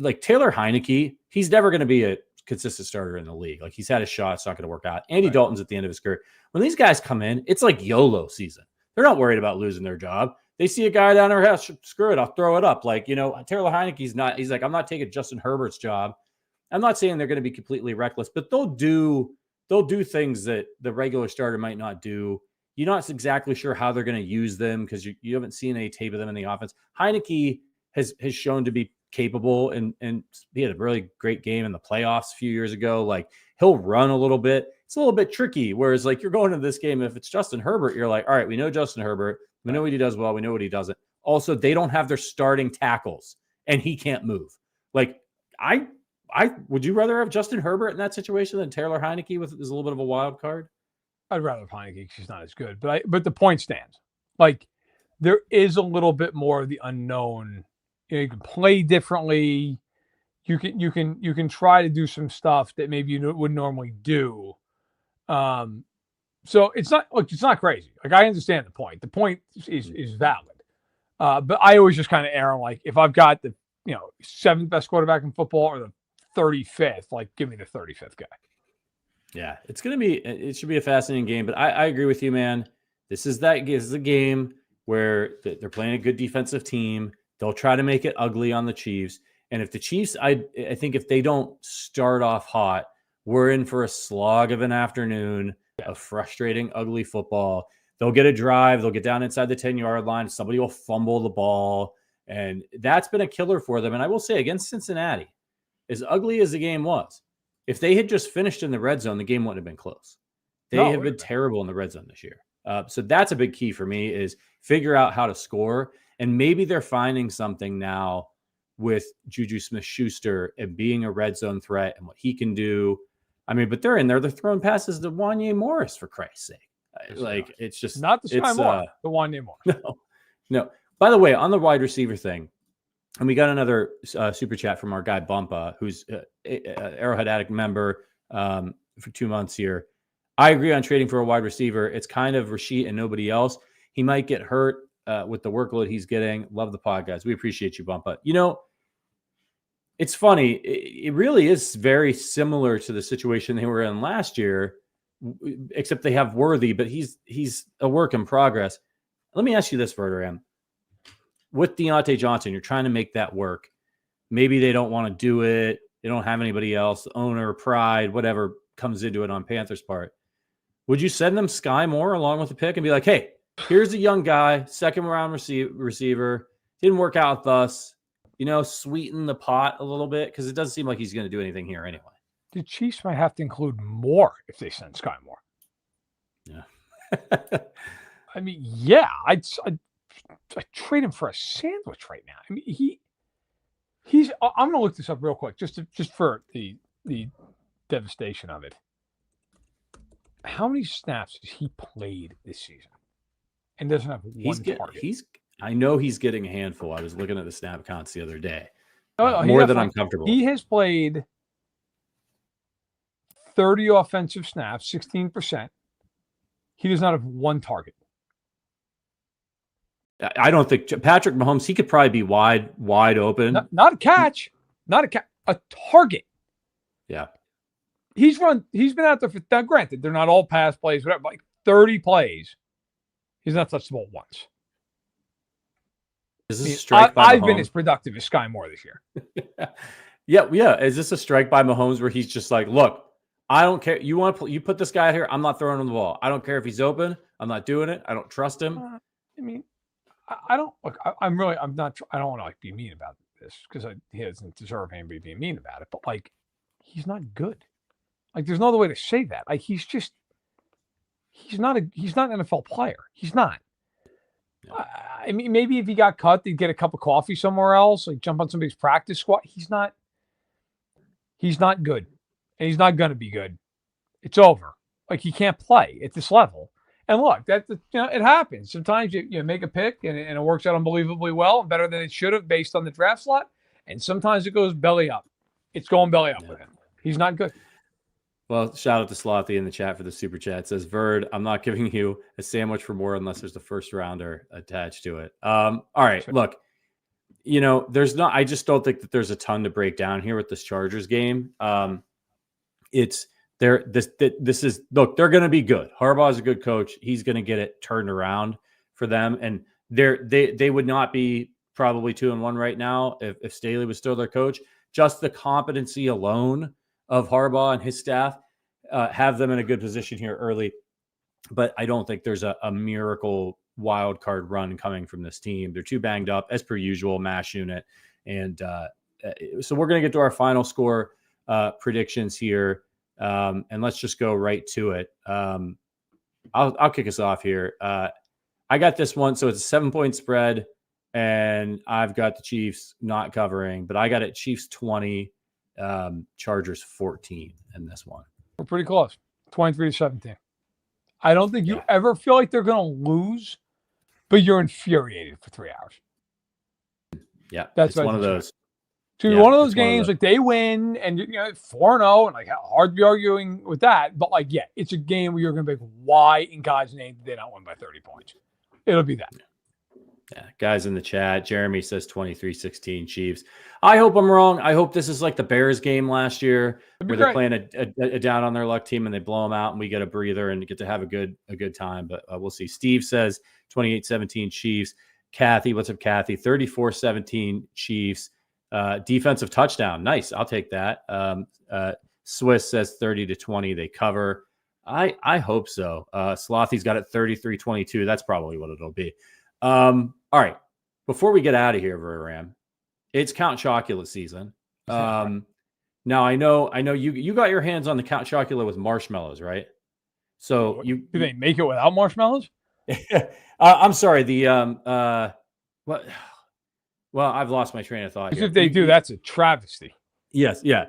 like, Taylor Heineke, he's never going to be a consistent starter in the league. Like, he's had a shot. It's not going to work out. Andy Dalton's at the end of his career. When these guys come in, it's like YOLO season. They're not worried about losing their job. They see a guy down their house, screw it, I'll throw it up. Like, Taylor Heineke's not, he's like, I'm not taking Justin Herbert's job. I'm not saying they're going to be completely reckless, but they'll do things that the regular starter might not do. You're not exactly sure how they're going to use them because you haven't seen any tape of them in the offense. Heineke has shown to be capable, and he had a really great game in the playoffs a few years ago. Like, he'll run a little bit. It's a little bit tricky. Whereas, like, you're going into this game, if it's Justin Herbert, you're like, all right, we know Justin Herbert. We know what he does well. We know what he doesn't. Also, they don't have their starting tackles, and he can't move. Like, I would you rather have Justin Herbert in that situation than Taylor Heineke is a little bit of a wild card? I'd rather have Heineke because he's not as good. But the point stands. Like, there is a little bit more of the unknown. You can play differently. You can try to do some stuff that maybe you wouldn't normally do. So it's not crazy. Like, I understand the point. The point is valid. But I always just kind of err on, like, if I've got the 7th best quarterback in football or the 35th, like, give me the 35th guy. Yeah, it should be a fascinating game, but I agree with you, man. This is a game where they're playing a good defensive team. They'll try to make it ugly on the Chiefs. And if the Chiefs, I think if they don't start off hot, we're in for a slog of an afternoon of frustrating, ugly football. They'll get a drive. They'll get down inside the 10-yard line. Somebody will fumble the ball. And that's been a killer for them. And I will say, against Cincinnati, as ugly as the game was, If they had just finished in the red zone, the game wouldn't have been close. They have been terrible in the red zone this year. So that's a big key for me is figure out how to score. And maybe they're finding something now with Juju Smith-Schuster and being a red zone threat and what he can do. I mean, but they're in there. They're throwing passes to Wanye Morris, for Christ's sake. Like, it's just not the Skyy Moore, the Wanye Moore. No. By the way, on the wide receiver thing, and we got another super chat from our guy Bumpa, who's Arrowhead Addict member for 2 months here. I agree on trading for a wide receiver. It's kind of Rashid and nobody else. He might get hurt with the workload he's getting. Love the pod, guys. We appreciate you, Bumpa. You know, it's funny. It really is very similar to the situation they were in last year, except they have Worthy, but he's a work in progress. Let me ask you this, Verderame. With Deontay Johnson, you're trying to make that work. Maybe they don't want to do it. They don't have anybody else, owner, pride, whatever comes into it on Panthers' part. Would you send them Skyy Moore along with the pick and be like, hey, here's a young guy, second round receiver, didn't work out with us, sweeten the pot a little bit? Because it doesn't seem like he's going to do anything here anyway. The Chiefs might have to include more if they send Skyy Moore. Yeah. I mean, yeah, I'd trade him for a sandwich right now. I mean, he's. I'm going to look this up real quick, just for the devastation of it. How many snaps has he played this season? And doesn't have one target. I know he's getting a handful. I was looking at the snap counts the other day. More than I'm comfortable. He has played 30 offensive snaps, 16%. He does not have one target. I don't think Patrick Mahomes, he could probably be wide open. Not a catch. A target. Yeah. He's been out there for, now granted, they're not all pass plays, whatever, like 30 plays. He's not touched the ball once. Is this a strike by Mahomes? I've been as productive as Skyy Moore this year. Yeah. Is this a strike by Mahomes where he's just like, look, I don't care. You put this guy out here. I'm not throwing him the ball. I don't care if he's open. I'm not doing it. I don't trust him. I mean, I don't look. I don't want to be mean about this because he doesn't deserve anybody being mean about it. But he's not good. There's no other way to say that. He's not an NFL player. He's not. Yeah. I mean, maybe if he got cut, they'd get a cup of coffee somewhere else, jump on somebody's practice squad. He's not good, and he's not going to be good. It's over. He can't play at this level. And look, it happens. Sometimes you make a pick and it works out unbelievably well, better than it should have based on the draft slot. And sometimes it goes belly up. It's going belly up with him. He's not good. Well, shout out to Slothy in the chat for the super chat. It says, Verd, I'm not giving you a sandwich for more unless there's a first rounder attached to it. All right, sure. Look, I just don't think that there's a ton to break down here with this Chargers game. They're going to be good. Harbaugh is a good coach. He's going to get it turned around for them. And they would not be probably 2-1 right now if Staley was still their coach. Just the competency alone of Harbaugh and his staff have them in a good position here early. But I don't think there's a miracle wild card run coming from this team. They're too banged up as per usual, mash unit. And so we're going to get to our final score predictions here. And let's just go right to it. I'll kick us off here. I got this one. So it's a 7-point spread and I've got the Chiefs not covering, but I got it Chiefs 20, Chargers 14 in this one. We're pretty close. 23-17. I don't think you ever feel like they're going to lose, but you're infuriated for 3 hours. Yeah. That's one of those. One of those games, they win and 4-0 and hard to be arguing with that. But it's a game where you're going to be like, why in God's name did they not win by 30 points? It'll be that. Yeah. Guys in the chat, Jeremy says 23-16 Chiefs. I hope I'm wrong. I hope this is like the Bears game last year where they're playing a down on their luck team and they blow them out and we get a breather and get to have a good time. But we'll see. Steve says 28-17 Chiefs. Kathy, what's up, Kathy? 34-17 Chiefs. Defensive touchdown. Nice. I'll take that. Swiss says 30-20. They cover. I hope so. Slothy's got it 33-22. That's probably what it'll be. All right. Before we get out of here, Verderame, it's Count Chocula season. Now I know you got your hands on the Count Chocula with marshmallows, right? So Do they make it without marshmallows? I'm sorry. What? Well, I've lost my train of thought. Because Here. if they do, that's a travesty. Yes, yeah.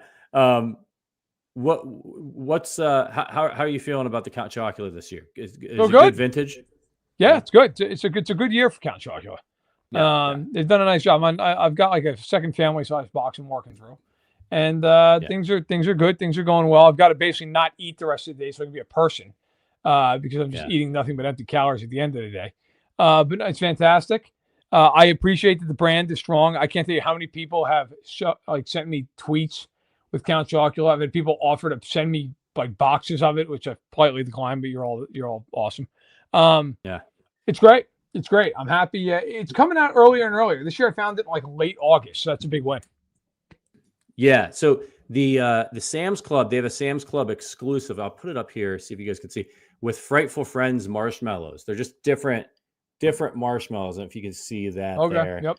What's how are you feeling about the Count Chocula this year? Is it good vintage? Yeah, it's good. It's a good year for Count Chocula. They've done a nice job. I've got like a second family size box I'm working through, and things are good. Things are going well. I've got to basically not eat the rest of the day so I can be a person, because I'm just eating nothing but empty calories at the end of the day. But it's fantastic. I appreciate that the brand is strong. I can't tell you how many people have sent me tweets with Count Chocula. I've had people offer to send me like boxes of it, which I've politely declined. But you're all awesome. It's great. It's great. I'm happy. It's coming out earlier and earlier. This year I found it like late August. So that's a big win. Yeah. So the Sam's Club, they have a Sam's Club exclusive. I'll put it up here, see if you guys can see, with Frightful Friends marshmallows. They're just different marshmallows. And if you can see that there. Yep.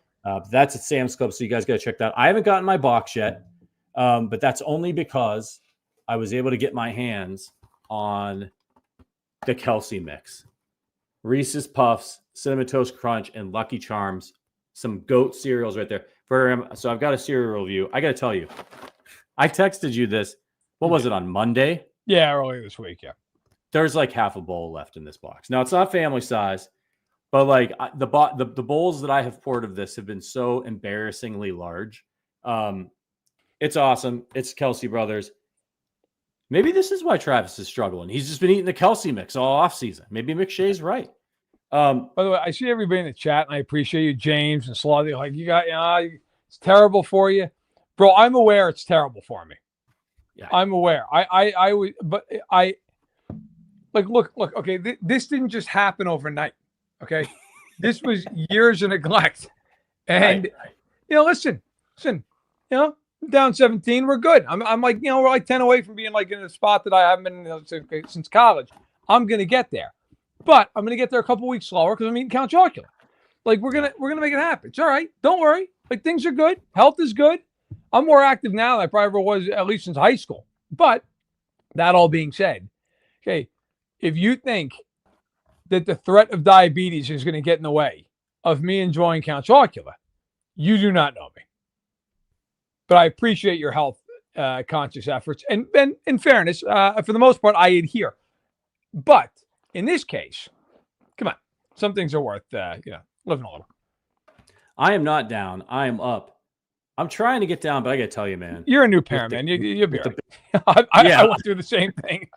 That's at Sam's Club. So you guys got to check that out. I haven't gotten my box yet, but that's only because I was able to get my hands on the Kelce mix. Reese's Puffs, Cinnamon Toast Crunch, and Lucky Charms. Some goat cereals right there. So I've got a cereal review. I got to tell you, I texted you this. What was it, on Monday? Yeah, earlier this week, yeah. There's like half a bowl left in this box. Now, it's not family size, but like the bowls that I have poured of this have been so embarrassingly large. It's awesome. It's Kelce Brothers. Maybe this is why Travis is struggling. He's just been eating the Kelce mix all offseason. Maybe McShay's right. By the way, I see everybody in the chat, and I appreciate you, James and Slothy. Like, it's terrible for you. Bro, I'm aware it's terrible for me. Yeah. I'm aware. Look, okay, this didn't just happen overnight, okay? This was years of neglect. And, listen, down 17, we're good. I'm like, we're like 10 away from being like in a spot that I haven't been since college. I'm going to get there. But I'm going to get there a couple weeks slower because I'm eating Count Chocula. Like, we're going to make it happen. It's all right. Don't worry. Like, things are good. Health is good. I'm more active now than I probably ever was, at least since high school. But that all being said, okay, if you think that the threat of diabetes is going to get in the way of me enjoying Count Chocula, you do not know me. But I appreciate your health conscious efforts. And in fairness, for the most part, I adhere. But in this case, come on, some things are worth living a little. I am not down. I am up. I'm trying to get down, but I got to tell you, man. You're a new parent, man. You'll be all right. I went through the same thing.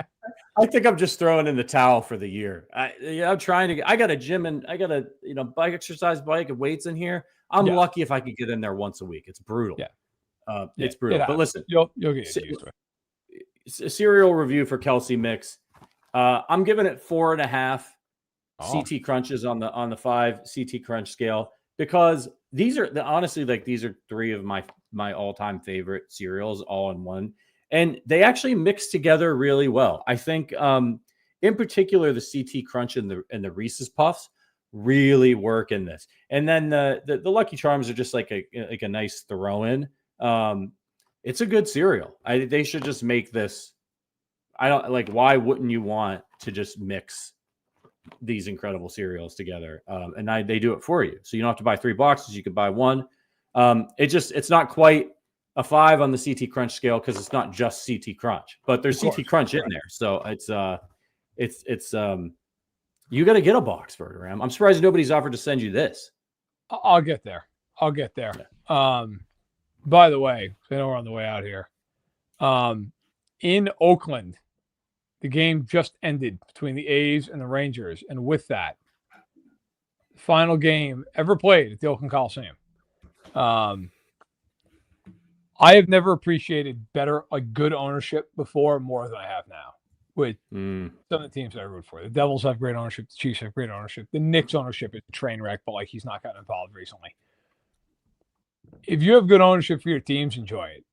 I think I'm just throwing in the towel for the year. I'm trying to. I got a gym and I got a bike exercise bike and weights in here. I'm lucky if I could get in there once a week. It's brutal. Yeah, it's brutal. But listen, you'll get used to it. A cereal review for Kelce mix. I'm giving it 4.5 CT crunches on the 5 CT crunch scale, because these are honestly, like, these are 3 of my all-time favorite cereals all in one. And they actually mix together really well. I think, in particular, the CT Crunch and the Reese's Puffs really work in this. And then the Lucky Charms are just like a nice throw-in. It's a good cereal. They should just make this. I don't like. Why wouldn't you want to just mix these incredible cereals together? And they do it for you, so you don't have to buy 3 boxes. You could buy 1. It's not quite a 5 on the CT Crunch scale because it's not just CT Crunch, but there's CT Crunch in there. So it's you got to get a box, Verderame. I'm surprised nobody's offered to send you this. I'll get there. Yeah. By the way, I know we're on the way out here. In Oakland, the game just ended between the A's and the Rangers, and with that, final game ever played at the Oakland Coliseum. I have never appreciated better, like, good ownership before more than I have now with some of the teams that I root for. The Devils have great ownership. The Chiefs have great ownership. The Knicks ownership is a train wreck, but like, he's not gotten involved recently. If you have good ownership for your teams, enjoy it.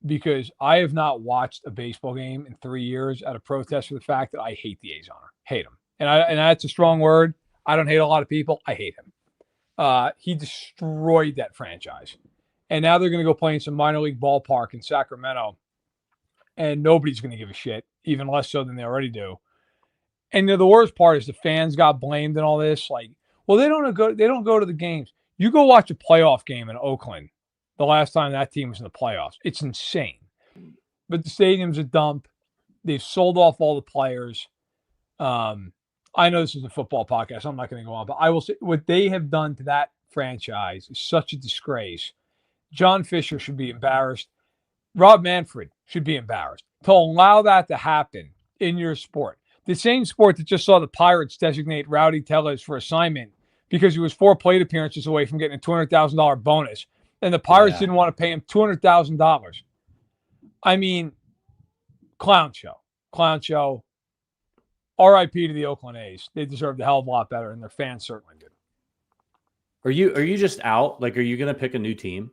Because I have not watched a baseball game in 3 years out of protest for the fact that I hate the A's owner. Hate him. And that's a strong word. I don't hate a lot of people. I hate him. He destroyed that franchise. And now they're going to go play in some minor league ballpark in Sacramento and nobody's going to give a shit, even less so than they already do. And the worst part is the fans got blamed and all this. Like, well, they don't go to the games. You go watch a playoff game in Oakland the last time that team was in the playoffs. It's insane. But the stadium's a dump. They've sold off all the players. I know this is a football podcast. I'm not going to go on, but I will say what they have done to that franchise is such a disgrace. John Fisher should be embarrassed. Rob Manfred should be embarrassed to allow that to happen in your sport. The same sport that just saw the Pirates designate Rowdy Tellez for assignment because he was 4 plate appearances away from getting a $200,000 bonus, and the Pirates didn't want to pay him $200,000. I mean, clown show. R.I.P. to the Oakland A's. They deserved a hell of a lot better, and their fans certainly did. Are you just out? Like, are you going to pick a new team?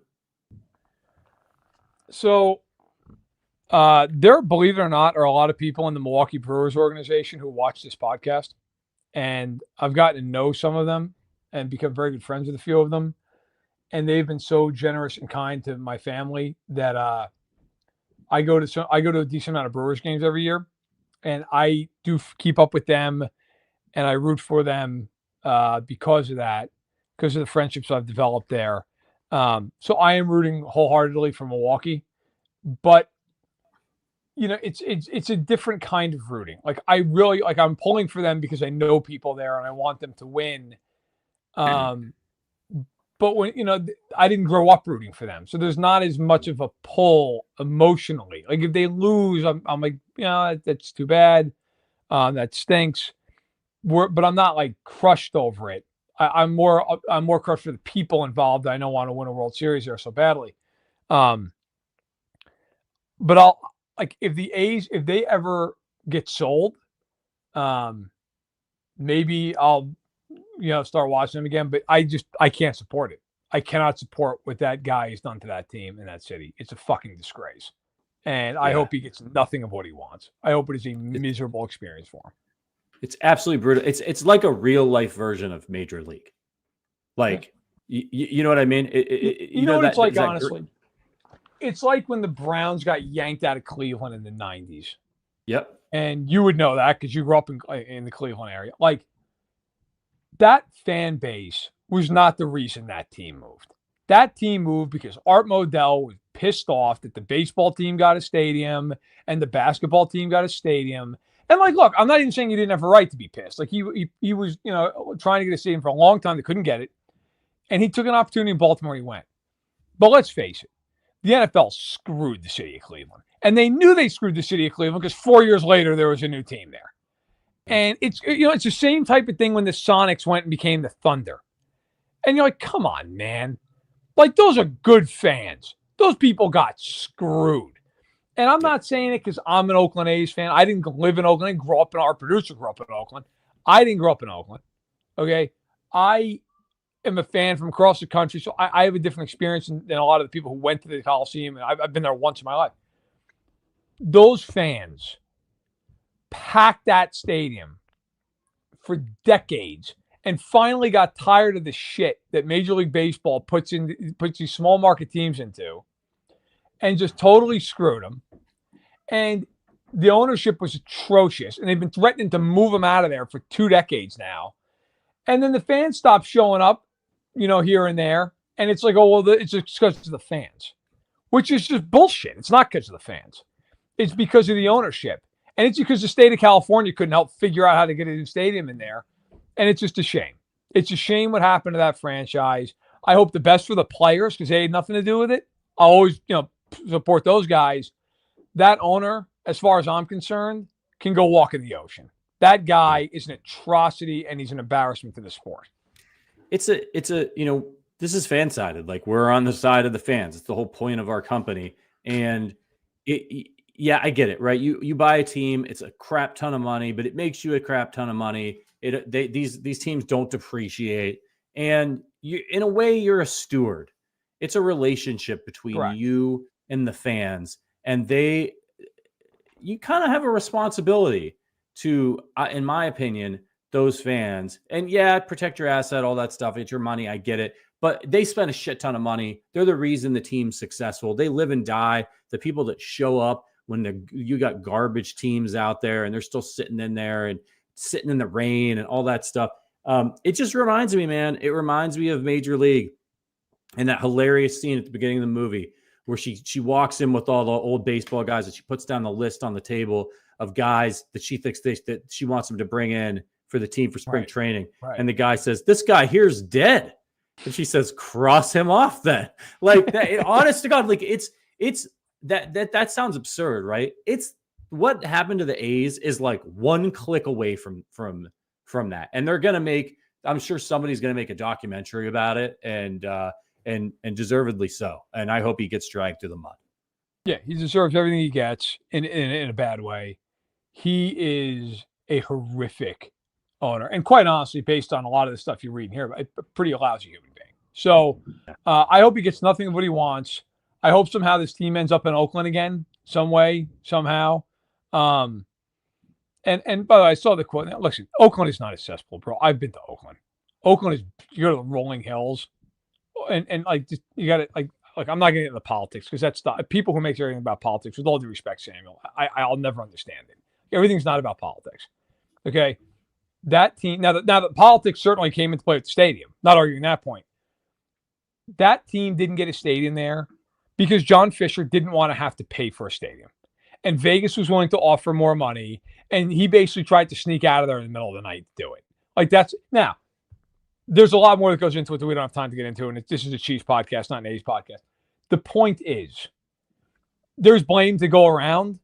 So, there, believe it or not, are a lot of people in the Milwaukee Brewers organization who watch this podcast, and I've gotten to know some of them and become very good friends with a few of them, and they've been so generous and kind to my family that I go to a decent amount of Brewers games every year, and I do keep up with them, and I root for them because of that, because of the friendships I've developed there. So I am rooting wholeheartedly for Milwaukee, but it's a different kind of rooting. Like, I really, like, I'm pulling for them because I know people there and I want them to win. But when, I didn't grow up rooting for them. So there's not as much of a pull emotionally. Like, if they lose, I'm like, that's too bad. That stinks. But I'm not like crushed over it. I'm more crushed for the people involved. I don't want to win a World Series there so badly. But I'll, like, if the A's, if they ever get sold, maybe I'll, start watching them again. But I can't support it. I cannot support what that guy has done to that team in that city. It's a fucking disgrace. And I hope he gets nothing of what he wants. I hope it is a miserable experience for him. It's absolutely brutal. It's like a real life version of Major League. Like, you know what I mean? You know what it's like, honestly? It's like when the Browns got yanked out of Cleveland in the 90s. Yep. And you would know that because you grew up in the Cleveland area. Like, that fan base was not the reason that team moved. That team moved because Art Modell was pissed off that the baseball team got a stadium and the basketball team got a stadium. And, like, look, I'm not even saying he didn't have a right to be pissed. Like, he was, trying to get a stadium for a long time. They couldn't get it. And he took an opportunity in Baltimore and he went. But let's face it. The NFL screwed the city of Cleveland. And they knew they screwed the city of Cleveland because 4 years later, there was a new team there. And it's the same type of thing when the Sonics went and became the Thunder. And you're like, come on, man. Like, those are good fans. Those people got screwed. And I'm not saying it because I'm an Oakland A's fan. I didn't live in Oakland. Our producer grew up in Oakland. I didn't grow up in Oakland. Okay. I am a fan from across the country. So I have a different experience than a lot of the people who went to the Coliseum. And I've been there once in my life. Those fans packed that stadium for decades and finally got tired of the shit that Major League Baseball puts these small market teams into and just totally screwed them. And the ownership was atrocious, and they've been threatening to move them out of there for 2 decades now. And then the fans stopped showing up, here and there. And it's like, oh, well, it's just because of the fans, which is just bullshit. It's not because of the fans. It's because of the ownership. And it's because the state of California couldn't help figure out how to get a new stadium in there. And it's just a shame. It's a shame what happened to that franchise. I hope the best for the players because they had nothing to do with it. I always, support those guys. That owner, as far as I'm concerned, can go walk in the ocean. That guy is an atrocity and he's an embarrassment to the sport. It's a, this is fan-sided. Like, we're on the side of the fans. It's the whole point of our company. And I get it, right? You buy a team, it's a crap ton of money, but it makes you a crap ton of money. These teams don't depreciate. And in a way, you're a steward. It's a relationship between you and the fans. And you kind of have a responsibility to, in my opinion, those fans. And protect your asset, all that stuff. It's your money. I get it. But they spend a shit ton of money. They're the reason the team's successful. They live and die. The people that show up when you got garbage teams out there and they're still sitting in there and sitting in the rain and all that stuff. It just reminds me, man. It reminds me of Major League and that hilarious scene at the beginning of the movie where she walks in with all the old baseball guys and she puts down the list on the table of guys that she thinks that she wants them to bring in for the team for spring training. Right. And the guy says, "This guy here's dead." And she says, "Cross him off then." Like that, honest to God, like it's that sounds absurd, right? It's what happened to the A's is like one click away from that. And they're going to make, I'm sure somebody's going to make a documentary about it and deservedly so. And I hope he gets dragged through the mud. Yeah, he deserves everything he gets in a bad way. He is a horrific owner. And quite honestly, based on a lot of the stuff you're reading here, a pretty lousy human being. So I hope he gets nothing of what he wants. I hope somehow this team ends up in Oakland again, some way, somehow. And by the way, I saw the quote. Now, listen, Oakland is not a cesspool, bro. I've been to Oakland. Oakland is, you go to the rolling hills. And like, just, you got to, like, I'm not getting into the politics because that's not people who make everything about politics. With all due respect, Samuel, I'll never understand it. Everything's not about politics. Okay, that team now that politics certainly came into play at the stadium. Not arguing that point. That team didn't get a stadium there because John Fisher didn't want to have to pay for a stadium, and Vegas was willing to offer more money, and he basically tried to sneak out of there in the middle of the night to do it. Like that's now. There's a lot more that goes into it that we don't have time to get into, and this is a Chiefs podcast, not an A's podcast. The point is, there's blame to go around,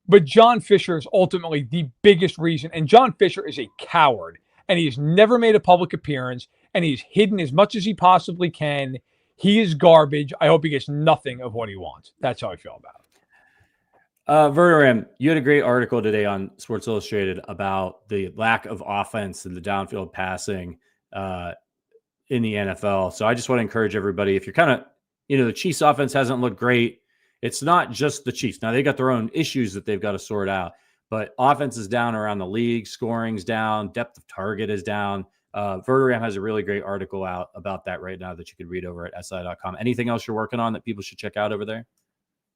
but John Fisher is ultimately the biggest reason, and John Fisher is a coward, and he's never made a public appearance, and he's hidden as much as he possibly can. He is garbage. I hope he gets nothing of what he wants. That's how I feel about it. Verderame, you had a great article today on Sports Illustrated about the lack of offense and the downfield passing in the NFL. So I just want to encourage everybody, if you're kind of, the Chiefs offense hasn't looked great. It's not just the Chiefs. Now they got their own issues that they've got to sort out, but offense is down around the league. Scoring's down. Depth of target is down. Verderame has a really great article out about that right now that you could read over at si.com. Anything else you're working on that people should check out over there?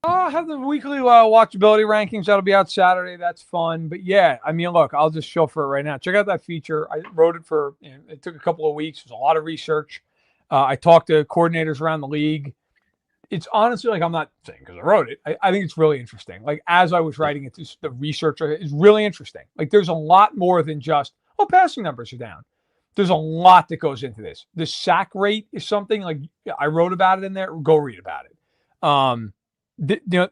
I have the weekly watchability rankings. That'll be out Saturday. That's fun. But yeah, I mean, look, I'll just show for it right now. Check out that feature. I wrote it for, it took a couple of weeks. There's a lot of research. I talked to coordinators around the league. It's honestly, like, I'm not saying because I wrote it. I think it's really interesting. Like, as I was writing it, the research is really interesting. Like, there's a lot more than just, passing numbers are down. There's a lot that goes into this. The sack rate is something, like, I wrote about it in there. Go read about it.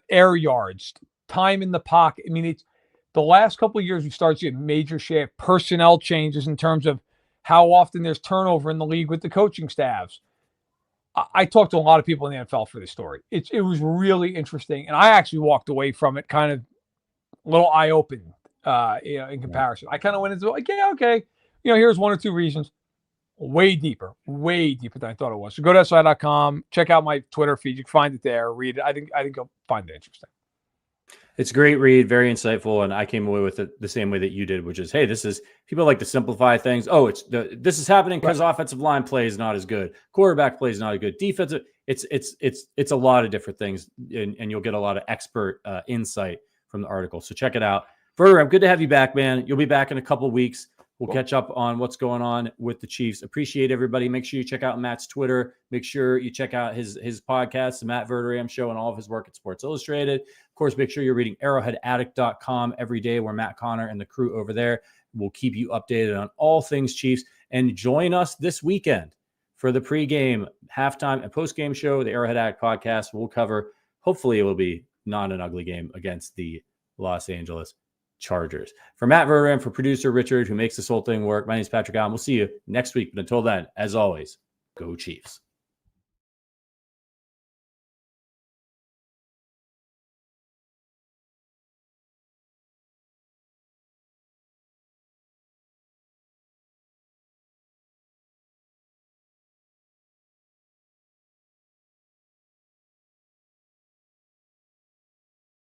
Air yards, time in the pocket. I mean, it's the last couple of years we started seeing major shift, personnel changes in terms of how often there's turnover in the league with the coaching staffs. I talked to a lot of people in the NFL for this story. It was really interesting, and I actually walked away from it kind of a little eye-open, in comparison. I kind of went into it like, yeah, okay, here's one or two reasons. Way deeper than I thought it was. So go to si.com, check out my Twitter feed. You can find it there. Read it. I think you'll find it interesting. It's a great read, very insightful, and I came away with it the same way that you did, which is, hey, people like to simplify things. Oh, this is happening because offensive line play is not as good, quarterback play is not as good, defensive. It's a lot of different things, and you'll get a lot of expert insight from the article. So check it out. Verderame, good to have you back, man. You'll be back in a couple of weeks. We'll catch up on what's going on with the Chiefs. Appreciate everybody. Make sure you check out Matt's Twitter. Make sure you check out his podcast, the Matt Verderame Show, and all of his work at Sports Illustrated. Of course, make sure you're reading arrowheadaddict.com every day, where Matt Connor and the crew over there will keep you updated on all things Chiefs. And join us this weekend for the pregame, halftime, and postgame show, the Arrowhead Addict podcast. We'll cover, hopefully it will be not an ugly game against the Los Angeles Chargers. For Matt Verderame, for producer Richard, who makes this whole thing work, my name is Patrick Allen. We'll see you next week. But until then, as always, go Chiefs.